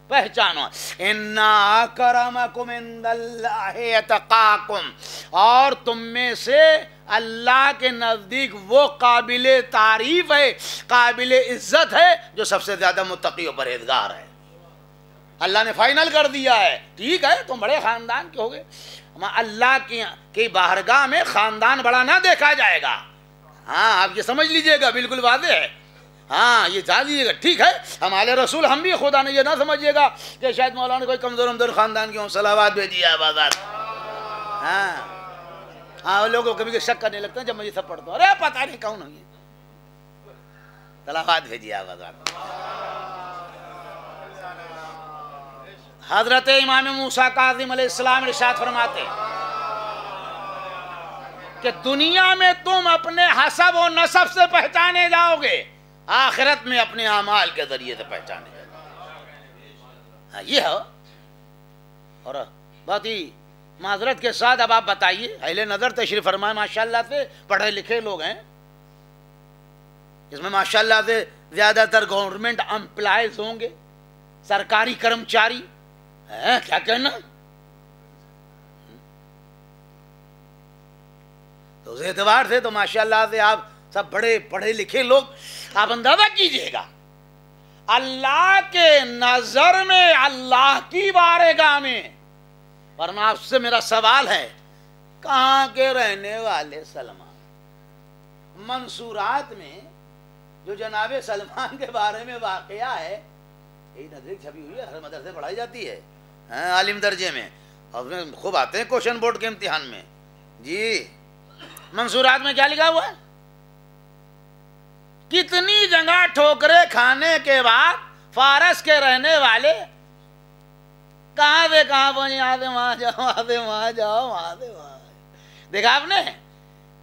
پہچانو. انا اکرمکم عند اللہ اتقاکم، اور تم میں سے اللہ کے نزدیک وہ قابل تعریف ہے، قابل عزت ہے، جو سب سے زیادہ متقی و پرہیزگار ہے. اللہ نے فائنل کر دیا ہے. ٹھیک ہے تم بڑے خاندان کے ہوگے، اللہ کی بارگاہ میں خاندان بڑا نہ دیکھا جائے گا. ہاں آپ یہ سمجھ لیجئے گا، بالکل واضح ہے. ہاں یہ جان لیجیے گا. ٹھیک ہے ہمارے رسول، ہم بھی خدا نے یہ نہ سمجھیے گا کہ شاید مولانا کوئی کمزور امدور خاندان کے ہوں، صلوات بھیجیے آبادات. ہاں لوگوں کبھی شک کرنے لگتے ہیں جب میں یہ سب پڑھتا ہوں، ارے پتہ نہیں کون ہوں یہ. صلوات بھیجیے آبادات. حضرت امام موسیٰ کاظم علیہ السلام ارشاد فرماتے کہ دنیا میں تم اپنے حسب و نسب سے پہچانے جاؤ گے، آخرت میں اپنے اعمال کے ذریعے سے پہچانے جاؤ گے. یہ ہے. اور بہت ہی معذرت کے ساتھ اب آپ بتائیے، اہل نظر تشریف فرمائے، ماشاءاللہ سے پڑھے لکھے لوگ ہیں، اس میں ماشاءاللہ سے زیادہ تر گورنمنٹ امپلائیز ہوں گے، سرکاری کرمچاری. کیا کہنا؟ تو اس اعتبار سے تو ماشاءاللہ سے آپ سب بڑے پڑھے لکھے لوگ. آپ اندازہ کیجئے گا، اللہ کے نظر میں، اللہ کی بارگاہ میں. ورنہ آپ سے میرا سوال ہے، کہاں کے رہنے والے سلمان؟ منصورات میں جو جناب سلمان کے بارے میں واقعہ ہے، یہی نظر چھپی ہوئی ہے، ہر مدرسے پڑھائی جاتی ہے عالم درجے میں، اور خوب آتے ہیں کوشچن بورڈ کے امتحان میں. جی منصورات میں کیا لکھا ہوا ہے؟ کتنی جگہ ٹھوکرے کھانے کے بعد فارس کے رہنے والے کہاں سے کہاں پہنچے، یہاں سے وہاں جاؤ، وہاں سے وہاں جاؤ، وہاں سے وہاں. دیکھا آپ نے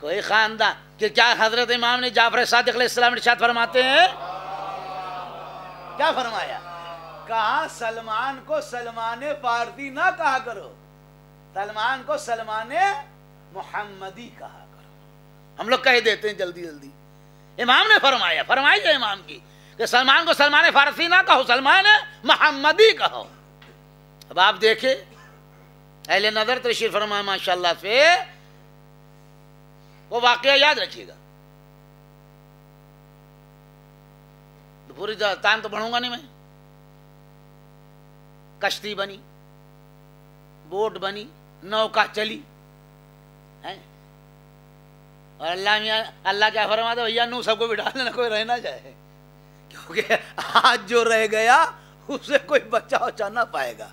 کوئی خاندان کہ کیا حضرت امام نے جعفر صادق علیہ السلام ارشاد فرماتے ہیں، کیا فرمایا؟ کہا سلمان کو سلمان فارسی نہ کہا کرو، سلمان کو سلمان محمدی کہا کرو. ہم لوگ کہہ دیتے ہیں جلدی جلدی. امام نے فرمایا، فرمائیے امام کی، کہ سلمان کو سلمان فارسی نہ کہو، سلمان محمدی کہو. اب آپ دیکھیں اہل نظر تشریف فرمائے ماشاءاللہ سے، وہ واقعہ یاد رکھیے گا. پوری ٹائم تو پڑھوں گا نہیں میں. کشتی بنی، بوٹ بنی، نوکا چلی، اور اللہ کیا فرماتا ہے، بھیا نو سب کو بٹھا لینا، کوئی رہ نہ جائے، کیونکہ آج جو رہ گیا اسے کوئی بچہ بچا نہ پائے گا.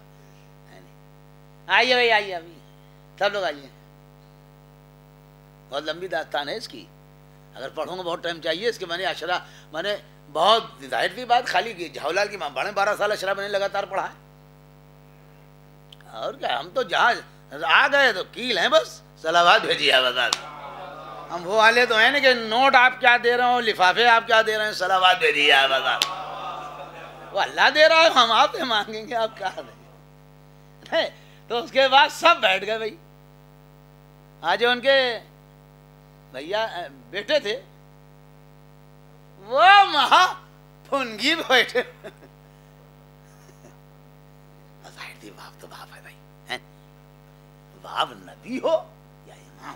آئیے بھائی، آئیے ابھی سب لوگ آئیے. بہت لمبی داستان ہے اس کی، اگر پڑھوں گا بہت ٹائم چاہیے اس کے. میں نے بہت ظاہر کی بات، خالی جھاولال کی ماں 12 سال اشرا میں نے لگاتار پڑھا ہے. اور کیا، ہم تو جہاں آ گئے تو کیل ہیں بس. صلوات بھیجیے بتا. ہم وہ والے تو ہیں نا کہ نوٹ آپ کیا دے رہے ہو، لفافے آپ کیا دے رہے ہیں، صلوات بھیجیے بتا. وہ اللہ دے رہا ہے، ہم آپ سے مانگیں گے، آپ کیا دیں. تو اس کے بعد سب بیٹھ گئے. بھائی آج ان کے بھیا بیٹے تھے، وہ مہا پھنگی بیٹھے. ظاہر تھی باپ تو باپ ہے بھائی، باپ نبی ہو یا امام.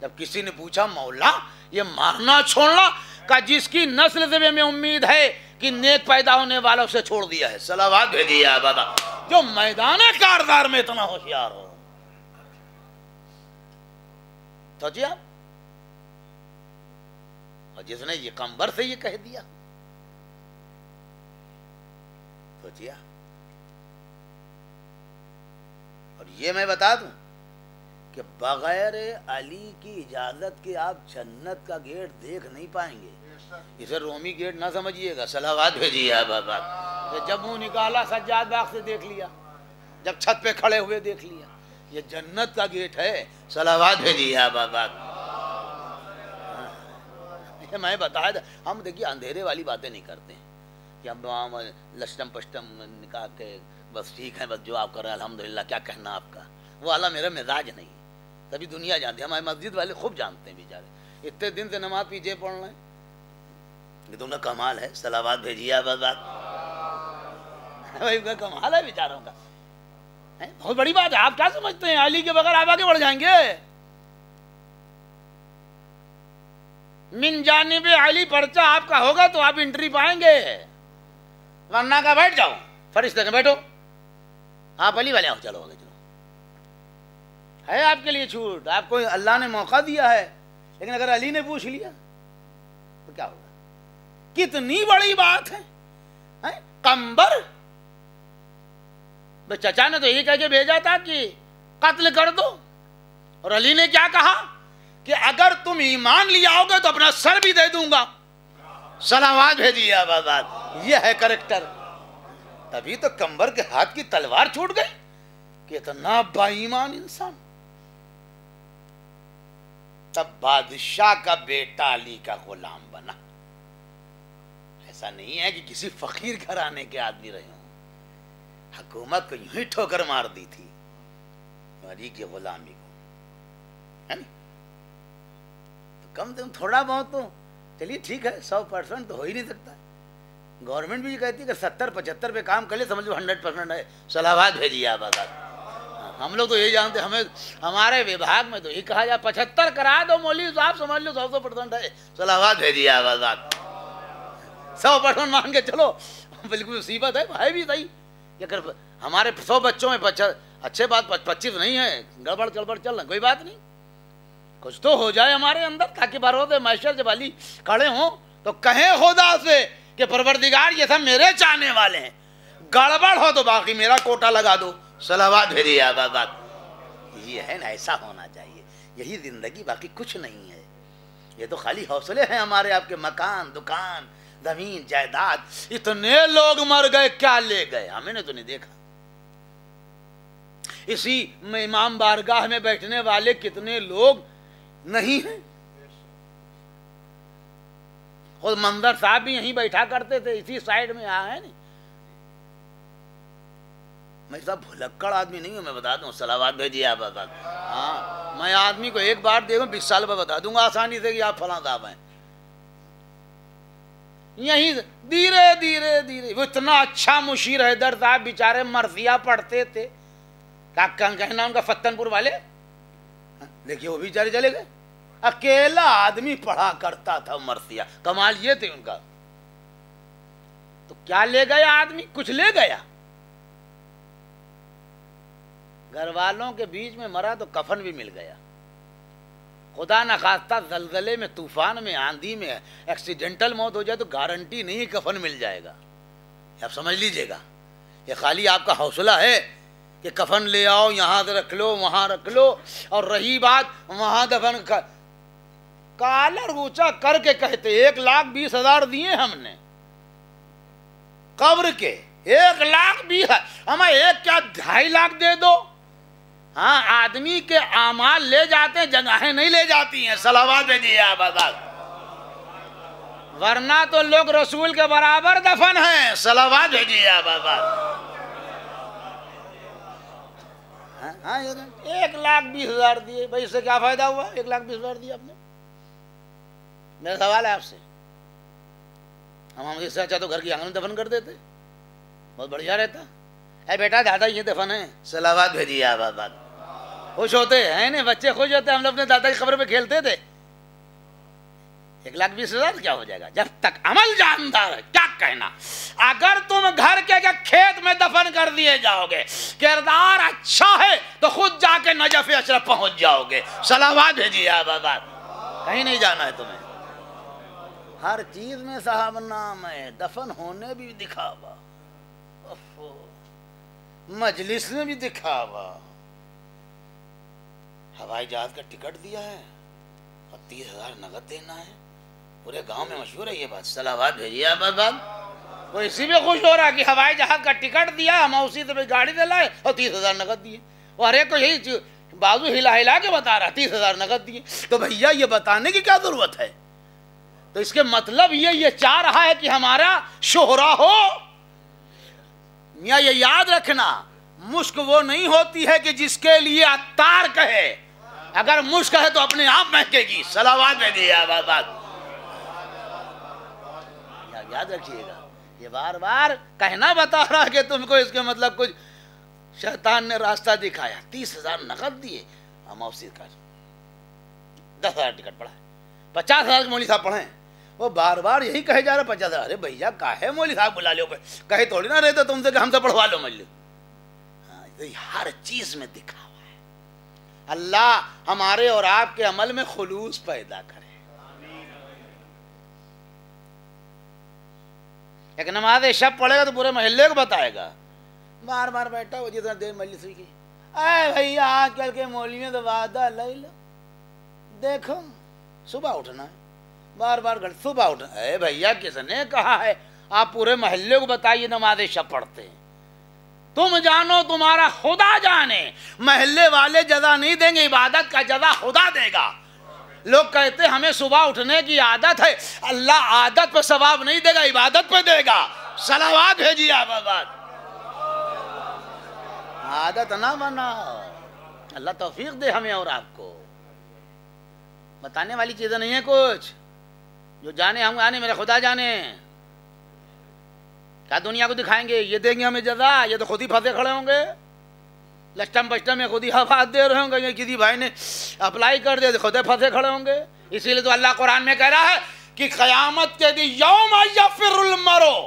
جب کسی نے پوچھا مولا یہ مارنا چھوڑنا کا جس کی نسل سے میں امید ہے کہ نیک پیدا ہونے والوں سے چھوڑ دیا ہے، صلوات بھیجیے آپ بابا، جو میدان کاردار میں اتنا ہوشیار ہو. سوچیے آپ، اور جس نے یہ قمبر سے یہ کہہ دیا، سوچیے. اور یہ میں بتا دوں کہ بغیر علی کی اجازت کے آپ جنت کا گیٹ دیکھ نہیں پائیں گے. اسے رومی گیٹ نہ سمجھیے گا، صلوات بھیجیے آپ بابا. جب منہ نکالا سجاد باغ سے دیکھ لیا، جب چھت پہ کھڑے ہوئے دیکھ لیا، یہ جنت کا گیٹ ہے، صلوات بھیجیے آپ بابا. یہ میں بتایا تھا. ہم دیکھیے اندھیرے والی باتیں نہیں کرتے ہیں کہ ہم وہاں لشٹم پشٹم نکاح کے بس ٹھیک ہے، بس جو آپ کر رہے ہیں الحمدللہ، کیا کہنا آپ کا. وہ اعلیٰ میرا مزاج نہیں، تبھی دنیا جانتی ہے، ہمارے مسجد والے خوب جانتے ہیں بیچارے، اتنے دن سے نماز پیچھے پڑھ رہے ہیں. یہ تو ان کا کمال ہے، صلوات بھیجیے آپ بات. کمال ہے بیچاروں کا، بہت بڑی بات ہے. آپ کیا سمجھتے ہیں علی کے بغیر آپ آگے بڑھ جائیں گے؟ من جانب علی پرچہ آپ کا ہوگا تو آپ انٹری پائیں گے، ورنہ کا بیٹھ جاؤ، فرشتے کے بیٹھو، آپ علی والے آؤ، چلو آگے چلو. ہے آپ کے لیے چھوٹ، آپ کو اللہ نے موقع دیا ہے، لیکن اگر علی نے پوچھ لیا تو کیا ہوگا؟ کتنی بڑی بات ہے. قمبر چچا نے تو یہی کہہ کے بھیجا تھا کہ قتل کر دو، اور علی نے کیا کہا کہ اگر تم ایمان لے آؤ گے تو اپنا سر بھی دے دوں گا. صلوات بھیجیے آباد. یہ ہے کریکٹر. تبھی تو قمبر کے ہاتھ کی تلوار چھوٹ گئی کہ اتنا با ایمان انسان. تب بادشاہ کا بیٹا علی کا غلام بنا. ایسا نہیں ہے کہ کسی فقیر گھرانے کے آدمی رہے ہوں، حکومت کو یوں ہی ٹھوکر مار دی تھی علی کی غلامی کو، ہے نا؟ تو کم سے کم تھوڑا بہت تو چلیے ٹھیک ہے، 100% تو ہو ہی نہیں سکتا. گورنمنٹ بھی یہ کہتی ہے کہ 70-75 پہ کام کر لے سمجھ لو 100% ہے. صلوات بھیجیے آپ آزاد. ہم لوگ تو یہی جانتے، ہمیں ہمارے وبھاگ میں تو یہ کہا جائے 75 کرا دو مولوی صاحب، سمجھ لو 100% ہے. صلوات بھیجیے آپ آزاد. 100% مان کے چلو، بالکل مصیبت ہے بھی صحیح. اگر ہمارے 100 بچوں میں اچھے بات 25 نہیں ہے، گڑبڑ چل رہا، کوئی بات نہیں، کچھ تو ہو جائے ہمارے اندر تاکہ بروز محشر جب علی کھڑے ہوں تو کہیں خدا سے کہ پروردگار یہ سب میرے چاہنے والے ہیں، گڑبڑ ہو تو باقی میرا کوٹا لگا دو. صلوات بھیجیے آباد. یہ ہے نا، ایسا ہونا چاہیے. یہی زندگی، باقی کچھ نہیں ہے. یہ تو خالی حوصلے ہیں ہمارے آپ کے، مکان، دکان، زمین، جائیداد. اتنے لوگ مر گئے، کیا لے گئے ہمیں نے تو نہیں دیکھا. اسی امام بارگاہ میں بیٹھنے والے کتنے لوگ نہیں ہیں. خود منظر صاحب بھی یہیں بیٹھا کرتے تھے، اسی سائیڈ میں ہے نہیں. میں صاحب بھلکڑ آدمی نہیں ہوں، میں بتا دوں. صلوات بھیجیے آپ بتا. ہاں، میں آدمی کو ایک بار دیکھوں 20 سال میں بتا دوں گا آسانی سے کہ آپ فلاں صاحب ہیں. یہیں دھیرے دھیرے دھیرے. وہ اتنا اچھا مشیر حیدر صاحب بیچارے مرثیہ پڑھتے تھے، کیا کہنا ان کا، فتن پور والے. دیکھیے وہ بیچارے چلے گئے. اکیلا آدمی پڑھا کرتا تھا مرثیہ. کمال یہ تھے ان کا. تو کیا لے گیا آدمی؟ کچھ لے گیا. گھر والوں کے بیچ میں مرا تو کفن بھی مل گیا. خدا نخواستہ زلزلے میں، طوفان میں، آندھی میں ایکسیڈنٹل موت ہو جائے تو گارنٹی نہیں کفن مل جائے گا. آپ سمجھ لیجئے گا. یہ خالی آپ کا حوصلہ ہے کہ کفن لے آؤ، یہاں سے رکھ لو، وہاں رکھ لو. اور رہی بات وہاں دفن کالر اونچا کر کے کہتے 1,20,000 دیے ہم نے قبر کے. 1,20,000. ہمیں ایک کیا 2.5 لاکھ دے دو. ہاں، آدمی کے اعمال لے جاتے ہیں، جگہیں نہیں لے جاتی ہیں. صلوات بھیجیے آپ آزاد. ورنہ تو لوگ رسول کے برابر دفن ہیں. صلوات بھیجیے آپ آزاد. ہاں 1,20,000 دیے بھائی، اس سے کیا فائدہ ہوا؟ 1,20,000 دیا آپ نے. میرا سوال ہے آپ سے، ہم اس سے اچھا تو گھر کی آنگن میں دفن کر دیتے، بہت بڑھیا رہتا. اے بیٹا دادا یہ دفن ہے. صلوات بھیجیے آپ آباد. خوش ہوتے ہیں نا بچے، خوش ہوتے ہیں. ہم لوگ اپنے دادا کی قبر پہ کھیلتے تھے. 1,20,000 کیا ہو جائے گا جب تک عمل جاندار ہے. کیا کہنا، اگر تم گھر کے کھیت میں دفن کر دیے جاؤ گے، کردار اچھا ہے تو خود جا کے نجف اشرف پہنچ جاؤ گے. صلوات بھیجیے آباد. کہیں نہیں جانا ہے تمہیں. ہر چیز میں صاحب نام ہے. دفن ہونے بھی دکھاوا، مجلس میں بھی دکھاوا. ہوائی جہاز کا ٹکٹ دیا ہے اور 30,000 نقد دینا ہے. پورے گاؤں میں مشہور ہے یہ بات. صلوات بھیجیے آباد. وہ اسی میں خوش ہو رہا کہ ہوائی جہاز کا ٹکٹ دیا، ہم اسی سے گاڑی دلائے اور 30,000 نقد دیے. اور ایک کو یہی بازو ہلا ہلا کے بتا رہا 30,000 نقد دیے. تو بھیا یہ بتانے کی کیا ضرورت ہے؟ تو اس کے مطلب یہ چاہ رہا ہے کہ ہمارا شہرا ہو. میاں یہ یاد رکھنا، مشک وہ نہیں ہوتی ہے کہ جس کے لیے عطار کہے. اگر مشک ہے تو اپنے آپ مہکے گی. صلوات بھیجیے آباد. یاد رکھیے گا، یہ بار بار کہنا بتا رہا کہ تم کو اس کے مطلب کچھ شیطان نے راستہ دکھایا. 30,000 نقد دیے، ہم اسی کا 10,000 ٹکٹ پڑھا. 50,000 مولوی صاحب پڑھیں. وہ بار بار یہی کہے جا رہا 50,000. ارے بھیا کاہے مولوی صاحب بلا لو، کہے تھوڑی نہ رہتے تم سے کہ ہم سے پڑھوا لو مجلس. ہر چیز میں دکھا ہوا ہے. اللہ ہمارے اور آپ کے عمل میں خلوص پیدا کرے. ایک نماز شب پڑھے گا تو پورے محلے کو بتائے گا. بار بار بیٹھا ہو جتنا دیر مجلس ہوئی کی، اے بھیا آج کل کے مولویوں تو وعدہ لے لو. دیکھو صبح اٹھنا ہے، بار بار گھر صبح اٹھنا. اے بھیا کس نے کہا ہے آپ پورے محلے کو بتائیے نماز شب پڑھتے ہیں؟ تم جانو تمہارا خدا جانے. محلے والے جزا نہیں دیں گے، عبادت کا جزا خدا دے گا. لوگ کہتے ہیں ہمیں صبح اٹھنے کی عادت ہے. اللہ عادت پہ ثواب نہیں دے گا، عبادت پہ دے گا. صلوات بھیجیے آباد. عادت نہ بناؤ. اللہ توفیق دے ہمیں اور آپ کو. بتانے والی چیزیں نہیں ہیں کچھ. جو جانے ہم آنے میرے خدا جانے. کیا دنیا کو دکھائیں گے یہ دیں گے ہمیں جزا؟ یہ تو خود ہی پھنسے کھڑے ہوں گے. لسٹم بسٹم میں خود ہی حفاظت دے رہے ہوں گے. کسی بھائی نے اپلائی کر دیا تو خود پھنسے کھڑے ہوں گے. اسی لیے تو اللہ قرآن میں کہہ رہا ہے کہ قیامت کے دن یوم یفر المرء،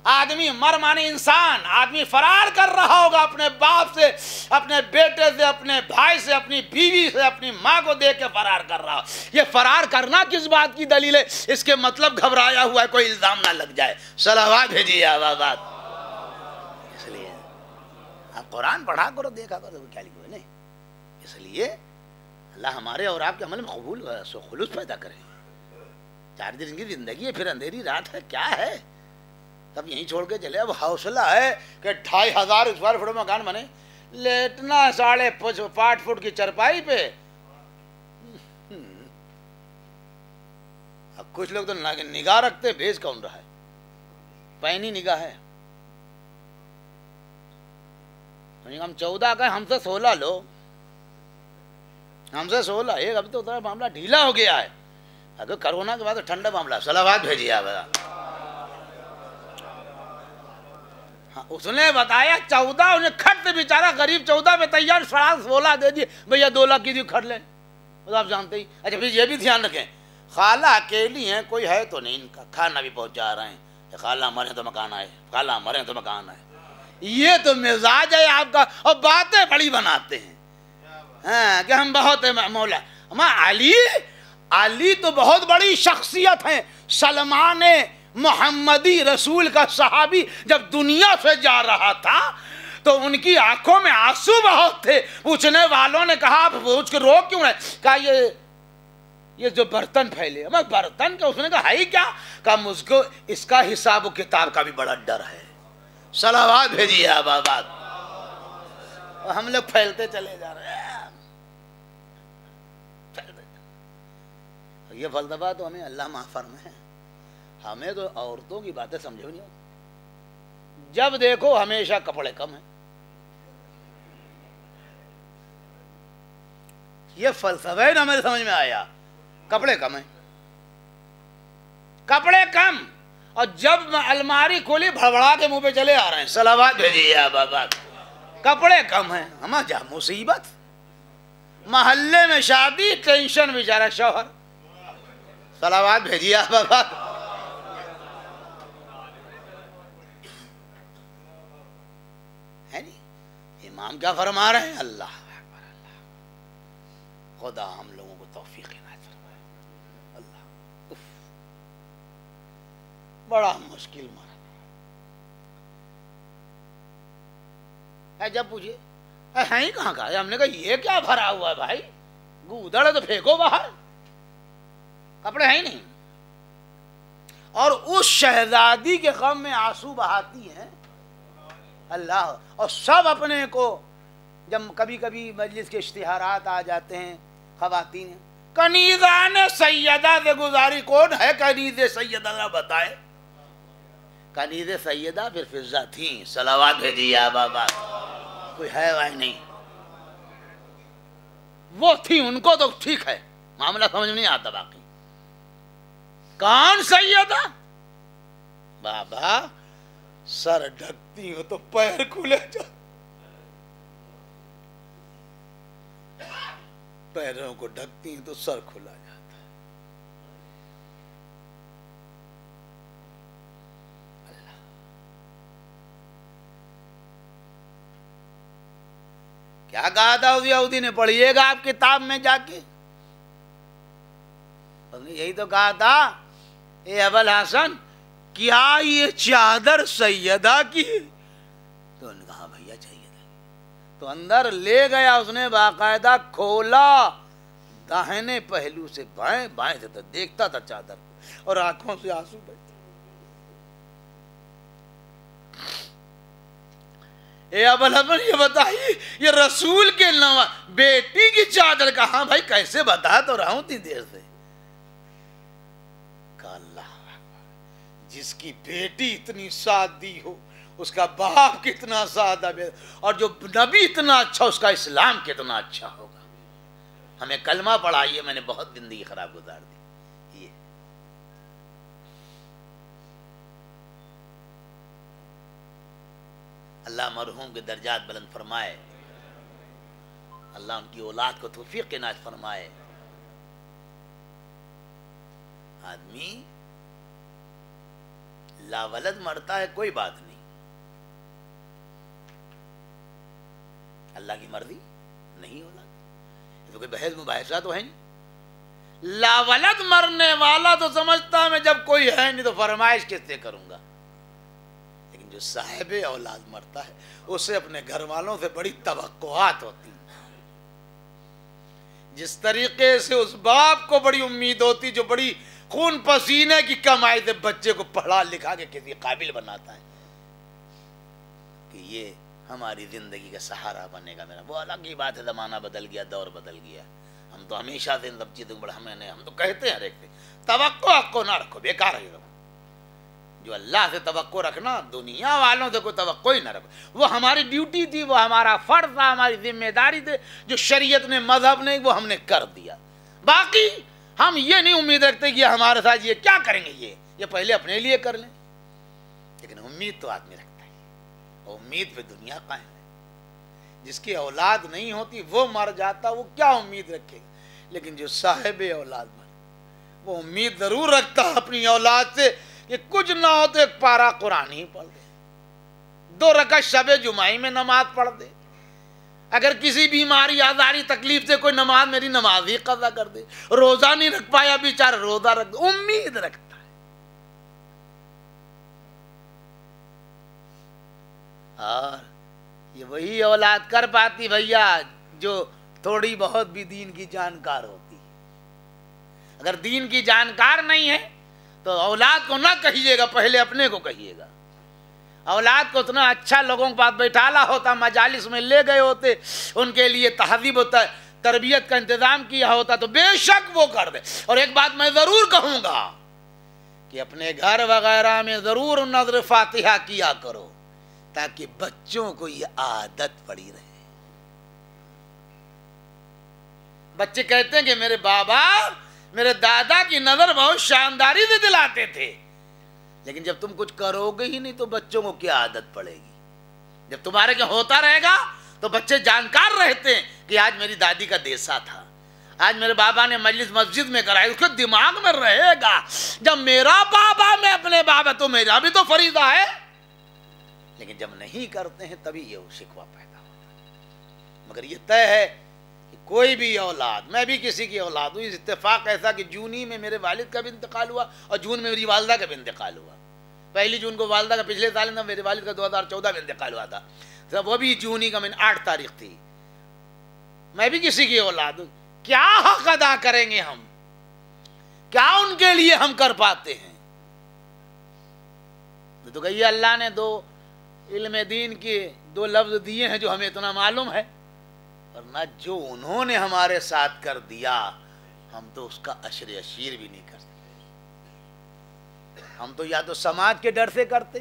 آدمی، مر مانے انسان، آدمی فرار کر رہا ہوگا اپنے باپ سے، اپنے بیٹے سے، اپنے بھائی سے، اپنی بیوی سے، اپنی ماں کو دیکھ کے فرار کر رہا. یہ فرار کرنا کس بات کی دلیل ہے؟ اس کے مطلب گھبرایا ہوا ہے کوئی الزام نہ لگ جائے. صلوات بھیجیے آباد. اس لیے آپ قرآن پڑھا کرو، دیکھا کرو کیا لکھو ہے نہیں. اس لیے اللہ ہمارے اور آپ کے عمل میں قبول خلوص پیدا کرے. 4 دن کی زندگی ہے، پھر اندھیری رات ہے، کیا ہے، تب یہیں چھوڑ کے چلے. اب حوصلہ ہے کہ 2,500 اسکوائر فٹ مکان بنے، لیٹنا 5.5 فٹ کی چرپائی پہ. اب کچھ لوگ تو نگاہ رکھتے بھیج کون رہا ہے، پہنی نگاہ ہے. ہم 14 کا، ہم سے 16 لو، ہم سے 16. ایک اب تو معاملہ ڈھیلا ہو گیا ہے. اگر کرونا کے بعد ٹھنڈا معاملہ. صلوات بھیجیے آپ. اس نے بتایا 14، انہیں کھٹ بیچارہ غریب 14 میں تیار، 16 دے دیے. بھیا 2 لاکھ کی دی کھٹ لیں، آپ جانتے ہی. اچھا پھر یہ بھی دھیان رکھیں، خالہ اکیلی ہیں، کوئی ہے تو نہیں، ان کا کھانا بھی پہنچا رہے ہیں. خالہ مرے تو مکان آئے، خالہ مرے تو مکان آئے. یہ تو مزاج ہے آپ کا. اور باتیں بڑی بناتے ہیں کہ ہم بہت مولا. علی تو بہت بڑی شخصیت ہیں. سلمان محمدی رسول کا صحابی جب دنیا سے جا رہا تھا تو ان کی آنکھوں میں آنسو بہت تھے. پوچھنے والوں نے کہا آپ پوچھ کے رو کیوں رہے؟ کہا یہ جو برتن پھیلے. میں برتن کا، اس نے کہا ہے کیا؟ کہا مجھ کو اس کا حساب و کتاب کا بھی بڑا ڈر ہے. صلوات بھیجیے آباد. ہم لوگ پھیلتے چلے جا رہے ہیں. یہ فلسفہ تو ہمیں اللہ معاف فرمائے. ہمیں تو عورتوں کی باتیں سمجھو نہیں. جب دیکھو ہمیشہ کپڑے کم ہیں. یہ فلسفہ ہے نا میرے سمجھ میں آیا. کپڑے کم ہیں، کپڑے کم. اور جب الماری کھولی بھڑبڑا کے منہ پہ چلے آ رہے ہیں. صلوات بھیجیے آباد. کپڑے کم ہیں. ہمیں جا مصیبت. محلے میں شادی، ٹینشن بیچارہ شوہر. صلوات بھیجیے آپ بابا. ہے نہیں؟ امام کیا فرما رہے ہیں؟ اللہ اکبر، اللہ. خدا ہم لوگوں کو توفیق عنایت فرمائے. اللہ اف، بڑا مشکل مرد ہے. جب پوچھے ہے ہی کہاں کا؟ ہم نے کہا یہ کیا بھرا ہوا ہے بھائی، گودڑ ہے تو پھینکو باہر، کپڑے ہیں ہی نہیں. اور اس شہزادی کے غم میں آنسو بہاتی ہیں. اللہ. اور سب اپنے کو، جب کبھی کبھی مجلس کے اشتہارات آ جاتے ہیں، خواتین کنیزان سیدہ سے گزاری، کون ہے کنیز سیدہ ذرا بتائے. کنیز سیدہ پھر فضہ تھیں. صلوات بھیجیے آپ بابا. کوئی ہے وہی نہیں، وہ تھی، ان کو تو ٹھیک ہے، معاملہ سمجھ میں نہیں آتا. باقی کون سیدہ بابا؟ سر ڈھکتی ہو تو پیر کھلے جا، پیروں کو ڈھکتی ہوں تو سر کھلا جاتا ہے. اللہ. کیا کہا تھا اس یہودی نے؟ پڑھیے گا آپ کتاب میں جا کے. یہی تو کہا تھا، اے ابوالحسن کیا یہ چادر سیدہ کی؟ تو انہوں نے کہا بھیا چاہیے تھا. تو اندر لے گیا اس نے، باقاعدہ کھولا داہنے پہلو سے بائیں، بائیں سے تو دیکھتا تھا چادر کو، اور آنکھوں سے آنسو بہتے. اے ابوالحسن یہ بتائیے، یہ رسول کے بیٹی کی چادر کا؟ ہاں بھائی کیسے بتا تو رہا ہوں اتنی دیر سے. اللہ جس کی بیٹی اتنی سادی ہو، اس کا باپ کتنا سادہ، اور جو نبی اتنا اچھا، اس کا اسلام کتنا اچھا ہوگا. ہمیں کلمہ پڑھائیے، میں نے بہت زندگی خراب گزار دی. یہ اللہ مرحوم کے درجات بلند فرمائے، اللہ ان کی اولاد کو توفیق عنایت فرمائے. آدمی لا ولد مرتا ہے کوئی بات نہیں، اللہ کی مرضی نہیں اولاد. تو کوئی بحث مباحثہ تو ہے نہیں. لا ولد مرنے والا تو سمجھتا میں جب کوئی ہے نہیں تو فرمائش کس سے کروں گا. لیکن جو صاحب اولاد مرتا ہے، اسے اپنے گھر والوں سے بڑی توقعات ہوتی ہیں. جس طریقے سے اس باپ کو بڑی امید ہوتی جو بڑی خون پسینے کی کمائی سے بچے کو پڑھا لکھا کے کسی قابل بناتا ہے کہ یہ ہماری زندگی کا سہارا بنے گا. میرا وہ الگ ہی بات ہے، زمانہ بدل گیا، دور بدل گیا. ہم تو ہمیشہ سے ان سب چیزوں کو ہم تو کہتے ہیں ہر ایک سے توقع کو نہ رکھو، بیکار ہے. جو اللہ سے توقع رکھنا، دنیا والوں سے کوئی توقع ہی نہ رکھو. وہ ہماری ڈیوٹی تھی، وہ ہمارا فرض تھا، ہماری ذمہ داری تھی. جو شریعت نے، مذہب نے، وہ ہم نے کر دیا. باقی ہم یہ نہیں امید رکھتے کہ ہمارے ساتھ یہ کیا کریں گے، یہ پہلے اپنے لیے کر لیں. لیکن امید تو آدمی رکھتا ہے، امید پہ دنیا قائم ہے. جس کی اولاد نہیں ہوتی وہ مر جاتا، وہ کیا امید رکھے گا. لیکن جو صاحب اولاد مر، وہ امید ضرور رکھتا اپنی اولاد سے کہ کچھ نہ ہو تو ایک پارا قرآن ہی پڑھ دے، 2 رکعت شب جمعہ میں نماز پڑھ دے. اگر کسی بیماری، آزاری، تکلیف سے کوئی نماز، میری نماز ہی قضا کر دے. روزہ نہیں رکھ پایا بیچارہ، روزہ رکھ دے. امید رکھتا ہے. اور یہ وہی اولاد کر پاتی بھیا جو تھوڑی بہت بھی دین کی جانکار ہوتی. اگر دین کی جانکار نہیں ہے تو اولاد کو نہ کہیے گا، پہلے اپنے کو کہیے گا. اولاد کو اتنا اچھا لوگوں کے پاس بیٹھالا ہوتا، مجالس میں لے گئے ہوتے، ان کے لیے تہذیب ہوتا ہے، تربیت کا انتظام کیا ہوتا تو بے شک وہ کر دے. اور ایک بات میں ضرور کہوں گا کہ اپنے گھر وغیرہ میں ضرور نظر فاتحہ کیا کرو تاکہ بچوں کو یہ عادت پڑی رہے. بچے کہتے ہیں کہ میرے بابا، میرے دادا کی نظر بہت شانداری سے دلاتے تھے، لیکن جب تم کچھ کرو گے ہی نہیں تو بچوں کو کیا عادت پڑے گی. جب تمہارے کیا ہوتا رہے گا تو بچے جانکار رہتے ہیں کہ آج میری دادی کا دیسا تھا، آج میرے بابا نے مجلس مسجد میں کرائی، اس کے دماغ میں رہے گا جب میرا بابا میں اپنے بابا تو میرا بھی تو فریضہ ہے۔ لیکن جب نہیں کرتے ہیں تبھی یہ شکوہ پیدا ہوتا ہے۔ مگر یہ طے ہے کہ کوئی بھی اولاد، میں بھی کسی کی اولاد ہوں، اس اتفاق ایسا کہ جونی میں میرے والد کا بھی انتقال ہوا اور جون میں میری والدہ کا بھی انتقال ہوا۔ پہلی جون کو والدہ کا پچھلے سال میں، میرے والد کا 2014 میں انتقال ہوا تھا، وہ بھی جونی کا 8 تاریخ تھی۔ میں بھی کسی کی اولاد ہوں، کیا حق ادا کریں گے ہم؟ کیا ان کے لیے ہم کر پاتے ہیں؟ تو کہیے اللہ نے 2 علم دین کے 2 لفظ دیے ہیں جو ہمیں اتنا معلوم ہے، ورنہ جو انہوں نے ہمارے ساتھ کر دیا ہم تو اس کا عشر عشیر بھی نہیں کر سکتے۔ ہم تو یا تو سماج کے ڈر سے کرتے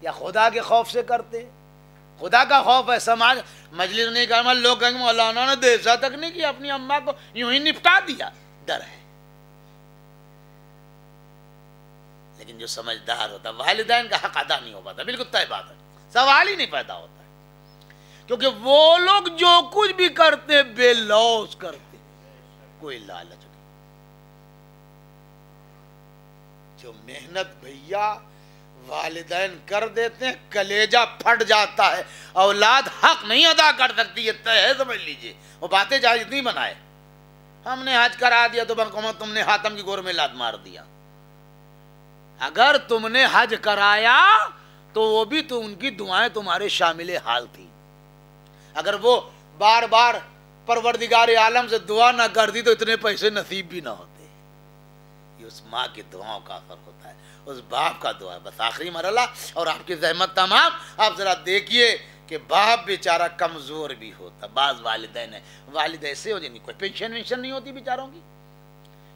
یا خدا کے خوف سے کرتے۔ خدا کا خوف ہے، سماج مجلس نہیں کرنا، لوگ کہیں گے مولانا نے دیسا تک نہیں کیا، اپنی اماں کو یوں ہی نپٹا دیا، ڈر ہے۔ لیکن جو سمجھدار ہوتا، والدین کا حق ادا نہیں ہو پاتا، بالکل طے بات ہے، سوال ہی نہیں پیدا ہوتا ہے، کیونکہ وہ لوگ جو کچھ بھی کرتے بے لوث کرتے، کوئی لالچ نہیں۔ جو محنت بھیا والدین کر دیتے ہیں، کلیجہ پھٹ جاتا ہے، اولاد حق نہیں ادا کر سکتی، یہ طے ہے، سمجھ لیجئے۔ وہ باتیں چاہے اتنی بنائے، ہم نے حج کرا دیا تو تم نے حاتم کی گور میں لات مار دیا۔ اگر تم نے حج کرایا تو وہ بھی تو ان کی دعائیں تمہارے شامل حال تھی۔ اگر وہ بار بار پروردگار عالم سے دعا نہ کرتی تو اتنے پیسے نصیب بھی نہ ہوتے۔ یہ اس ماں کی دعاؤں کا اثر ہوتا ہے، اس باپ کا دعا ہے۔ بس آخری مرحلہ اور آپ کی زحمت تمام، آپ ذرا دیکھیے کہ باپ بیچارہ کمزور بھی ہوتا، بعض والدین ہیں، والد ایسے ہو جائیں، کوئی پینشن وینشن نہیں ہوتی بیچاروں کی،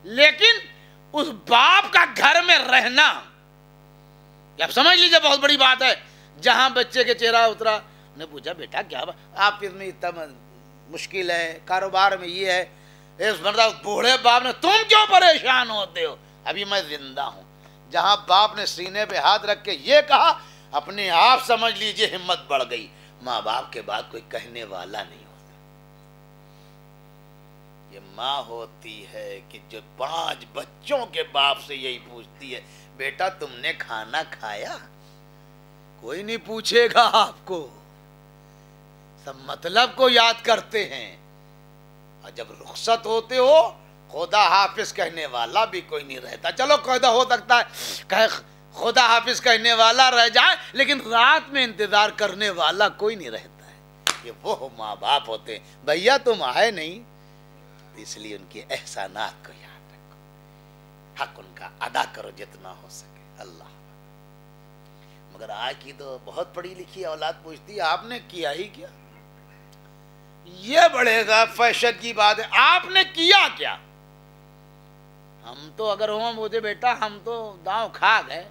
لیکن اس باپ کا گھر میں رہنا، آپ سمجھ لیجئے بہت بڑی بات ہے۔ جہاں بچے کے چہرہ اترا، نے پوچھا بیٹا کیا آپ اس میں اتنا مشکل ہے، کاروبار میں یہ ہے، اس مطلب بوڑھے باپ نے تم کیوں پریشان ہوتے ہو، ابھی میں زندہ ہوں۔ جہاں باپ نے سینے پہ ہاتھ رکھ کے یہ کہا، اپنے آپ سمجھ لیجئے ہمت بڑھ گئی۔ ماں باپ کے بعد کوئی کہنے والا نہیں ہوتا۔ یہ ماں ہوتی ہے کہ جو 5 بچوں کے باپ سے یہی پوچھتی ہے، بیٹا تم نے کھانا کھایا؟ کوئی نہیں پوچھے گا آپ کو، سب مطلب کو یاد کرتے ہیں، اور جب رخصت ہوتے ہو خدا حافظ کہنے والا بھی کوئی نہیں رہتا۔ چلو خدا ہو سکتا ہے کہ خدا حافظ کہنے والا رہ جائے، لیکن رات میں انتظار کرنے والا کوئی نہیں رہتا ہے۔ یہ وہ ماں باپ ہوتے ہیں۔ بھیا تم آئے نہیں، اس لیے ان کے احسانات کو یاد رکھو، حق ان کا ادا کرو جتنا ہو سکے۔ اللہ مگر آج کی تو بہت پڑھی لکھی اولاد پوچھتی ہے آپ نے کیا ہی کیا؟ یہ بڑے گا فیشن کی بات ہے، آپ نے کیا کیا؟ ہم تو اگر ہوں بولتے بیٹا ہم تو داؤں کھا گئے،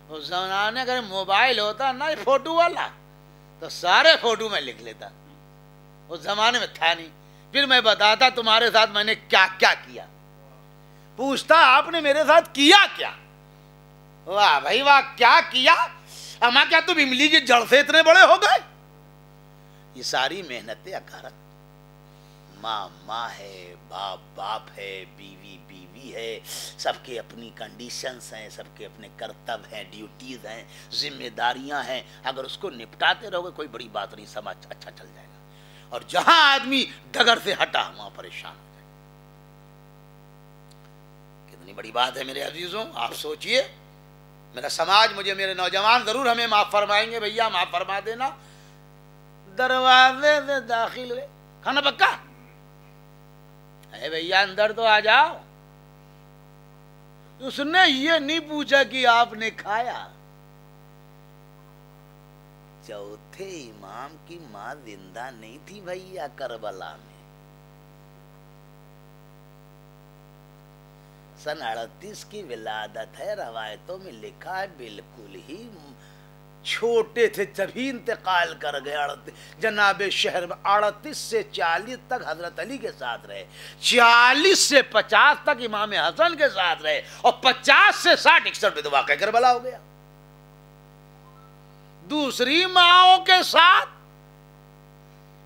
اس زمانے اگر موبائل ہوتا نا فوٹو والا تو سارے فوٹو میں لکھ لیتا، اس زمانے میں تھا نہیں، پھر میں بتاتا تمہارے ساتھ میں نے کیا کیا کیا، پوچھتا آپ نے میرے ساتھ کیا کیا؟ واہ بھائی واہ، کیا کیا؟ اما کیا تم املی کی جڑ سے اتنے بڑے ہو گئے؟ یہ ساری محنتیں اکارت، ماں ماں ہے، باپ باپ ہے، بیوی بیوی ہے، سب کے اپنی کنڈیشنز ہیں، سب کے اپنے کرتب ہیں، ڈیوٹیز ہیں، ذمہ داریاں ہیں۔ اگر اس کو نپٹاتے رہو گے کوئی بڑی بات نہیں، سماج اچھا چل جائے گا، اور جہاں آدمی ڈگر سے ہٹا وہاں پریشان ہو جائے گا۔ کتنی بڑی بات ہے میرے عزیزوں، آپ سوچئے، میرا سماج مجھے، میرے نوجوان ضرور ہمیں معاف فرمائیں گے، بھیا معاف فرما دینا، دروازے سے داخل ہوئے، کھانا پکا اے بھیا اندر تو آ جاؤ، اس نے یہ نہیں پوچھا کہ آپ نے کھایا۔ چوتھے امام کی ماں زندہ نہیں تھی بھیا کربلا میں، سن 38 کی ولادت ہے، روایتوں میں لکھا ہے بالکل ہی چھوٹے تھے جبھی انتقال کر گئے۔ جناب شہر میں 38 سے 40 تک حضرت علی کے ساتھ رہے، 40 سے 50 تک امام حسن کے ساتھ رہے، اور 50 سے 60 61 پہ تو واقعہ کربلا ہو گیا۔ دوسری ماؤں کے ساتھ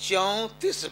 34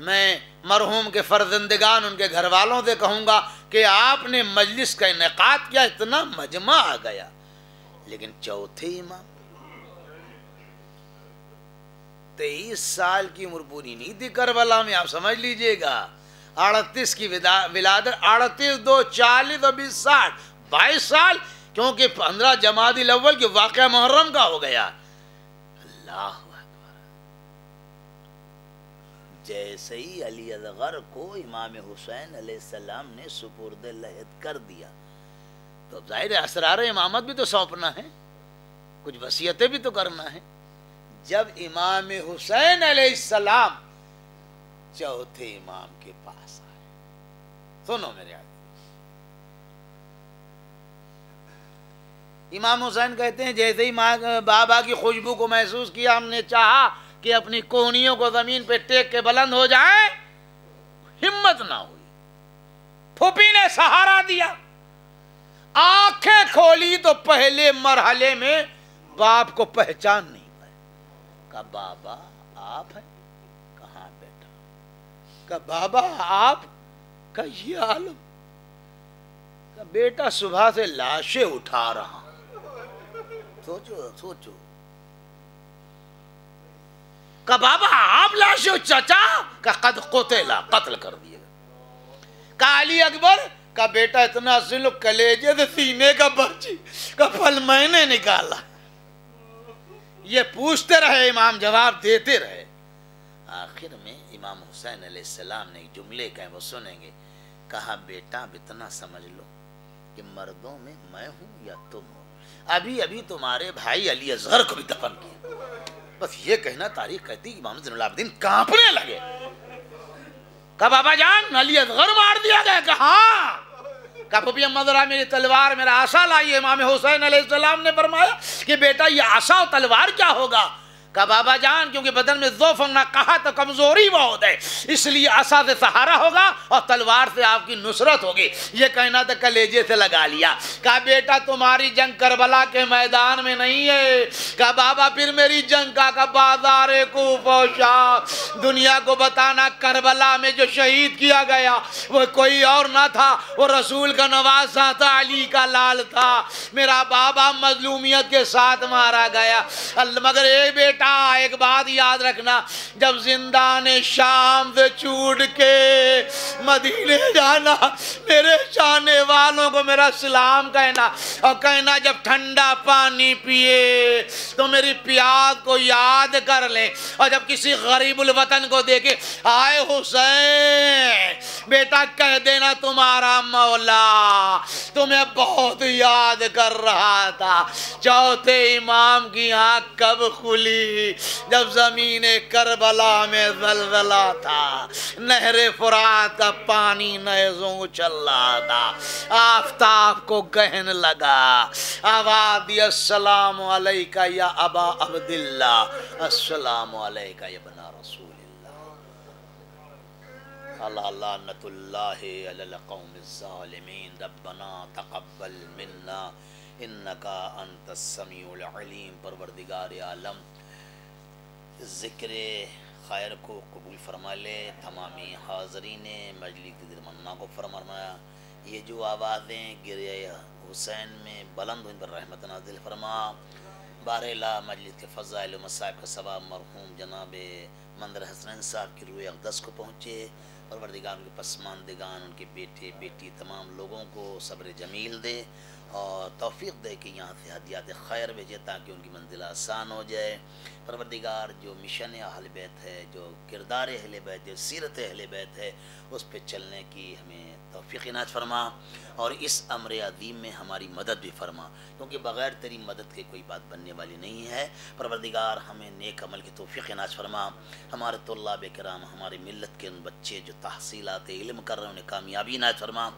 میں مرحوم کے فرزندگان ان کے گھر والوں سے کہوں گا کہ آپ نے مجلس کا انعقاد کیا، اتنا مجمع آ گیا، لیکن چوتھے امام 23 سال کی عمر پوری نہیں تھی کربلا میں، آپ سمجھ لیجئے گا، 38 کی ولادت، 38 2 40 اور 20 60 22 سال، کیونکہ 15 جمادی الاول کے واقعہ محرم کا ہو گیا۔ اللہ اکبر، جیسے ہی علی اصغر کو امام حسین علیہ السلام نے سپرد لحد کر دیا تو ظاہر اسرار امامت بھی تو سونپنا ہے، کچھ وصیتیں بھی تو کرنا ہے۔ جب امام حسین علیہ السلام چوتھے امام کے پاس آئے، سنو میرے آگے، امام حسین کہتے ہیں جیسے ہی بابا کی خوشبو کو محسوس کیا، ہم نے چاہا کہ اپنی کونیوں کو زمین پہ ٹیک کے بلند ہو جائیں، ہمت نہ ہوئی، پھوپھی نے سہارا دیا، آنکھیں کھولی تو پہلے مرحلے میں باپ کو پہچان نہیں پائے، کہا بابا آپ ہیں؟ کہاں بیٹا؟ کہا بابا آپ کا یہ عالم؟ کہا بیٹا صبح سے لاشیں اٹھا رہا ہوں۔ سوچو، کہا بابا آپ لاشیں؟ چچا کا قد قتلا، قتل کر دیا۔ کہا علی اکبر؟ کہا بیٹا اتنا ظلم، کلیجے سے سینے کا برچی کا پھل میں نے نکالا۔ یہ پوچھتے رہے، امام جواب دیتے رہے، آخر میں امام حسین علیہ السلام نے ایک جملے کہے، وہ سنیں گے، کہا بیٹا اب اتنا سمجھ لو کہ مردوں میں میں ہوں یا تم ہو، ابھی تمہارے بھائی علی اصغر کو بھی دفن کیا۔ بس یہ کہنا تاریخ کہتی کہ امام زین العابدین کانپنے لگے۔ کہا بابا جان علی اصغر مار دیا گیا؟ کہا ہاں۔ کہا پھوپھی اما ذرا میری تلوار میرا عصا لائیے۔ امام حسین علیہ السلام نے فرمایا کہ بیٹا یہ عصا و تلوار کیا ہوگا؟ کہا بابا جان کیونکہ بدن میں ضعف نہ کہا تو کمزوری بہت ہے، اس لیے عصا سے سہارا ہوگا اور تلوار سے آپ کی نصرت ہوگی، یہ کہنا تو کلیجے سے لگا لیا۔ کہا بیٹا تمہاری جنگ کربلا کے میدان میں نہیں ہے۔ کہا بابا پھر میری جنگ کا بازار کوفہ و شام، دنیا کو بتانا کربلا میں جو شہید کیا گیا وہ کوئی اور نہ تھا، وہ رسول کا نواسہ تھا، علی کا لال تھا، میرا بابا مظلومیت کے ساتھ مارا گیا۔ مگر ایک بیٹا ایک بات یاد رکھنا، جب زندان شام سے چھوٹ کے مدینے جانا، میرے چاہنے والوں کو میرا سلام کہنا، اور کہنا جب ٹھنڈا پانی پیے تو میری پیاس کو یاد کر لیں، اور جب کسی غریب الوطن کو دیکھے آئے حسین بیٹا کہہ دینا تمہارا مولا تمہیں بہت یاد کر رہا تھا۔ چوتھے امام کی آنکھ کب کھلی؟ جب زمین کربلا میں زلزلہ تھا، نہر فرات کا پانی نیزوں چل رہا تھا، آفتاب کو گہن لگا، آواز دی السلام علیکہ یا ابا عبداللہ، السلام علیکہ یا ابن رسول اللہ، اللہ لعنت اللہ علی القوم الظالمین، ربنا تقبل منا انکا انت السمیع العلیم۔ پروردگار عالم ذکر خیر کو قبول فرما لے، تمامی حاضرین مجلس کی درمنا کو فرمایا، یہ جو آوازیں گرے حسین میں بلند ہوئیں پر رحمت نازل فرما، بارہلا مجلس کے فضائل و مصائب کا ثواب مرحوم جناب مندر حسنین صاحب کی روح اقدس کو پہنچے، پروردگار ان کے پسماندگان، ان کے بیٹے بیٹی تمام لوگوں کو صبر جمیل دے اور توفیق دے کہ یہاں سے ہدیات خیر بھیجے تاکہ ان کی منزل آسان ہو جائے۔ پروردگار جو مشن اہل بیت ہے، جو کردار اہل بیت ہے، سیرت اہل بیت ہے، اس پہ چلنے کی ہمیں توفیق عنایت فرما، اور اس امر عظیم میں ہماری مدد بھی فرما، کیونکہ بغیر تیری مدد کے کوئی بات بننے والی نہیں ہے۔ پروردگار ہمیں نیک عمل کی توفیق عنایت فرما، ہمارے طلاب کرام، ہماری ملت کے ان بچے جو تحصیلات علم کر رہے ہیں انہیں کامیابی عنایت فرما،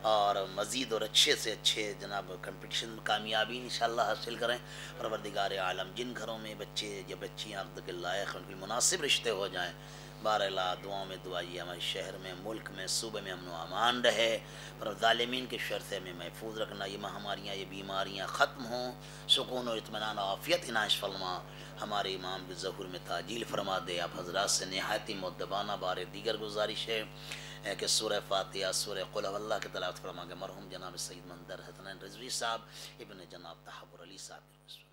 اور مزید اور اچھے سے اچھے جناب جناب کمپٹیشن میں کامیابی انشاءاللہ حاصل کریں. پروردگار عالم جن گھروں میں بچے یا بچیاں عقد کے لائق ان کے مناسب رشتے ہو جائیں، باراللہ دعاؤں میں دعائیے ہمارے شہر میں، ملک میں، صوبے میں امن و امان رہے. اور ظالمین کے شر سے ہمیں محفوظ رکھنا، یہ مہاماریاں یہ بیماریاں ختم ہوں، سکون و اطمینان و عافیت عنایت فرما. ہمارے امام کے ظہور میں تعجیل فرما دے. آپ حضرات سے نہایت مؤدبانہ بار دیگر گزارش ہے کہ سورہ فاتحہ سورہ قل هو اللہ کی تلاوت فرما کے مرحوم جناب سید مندر حسنین رضوی صاحب ابن جناب تحور علی صاحب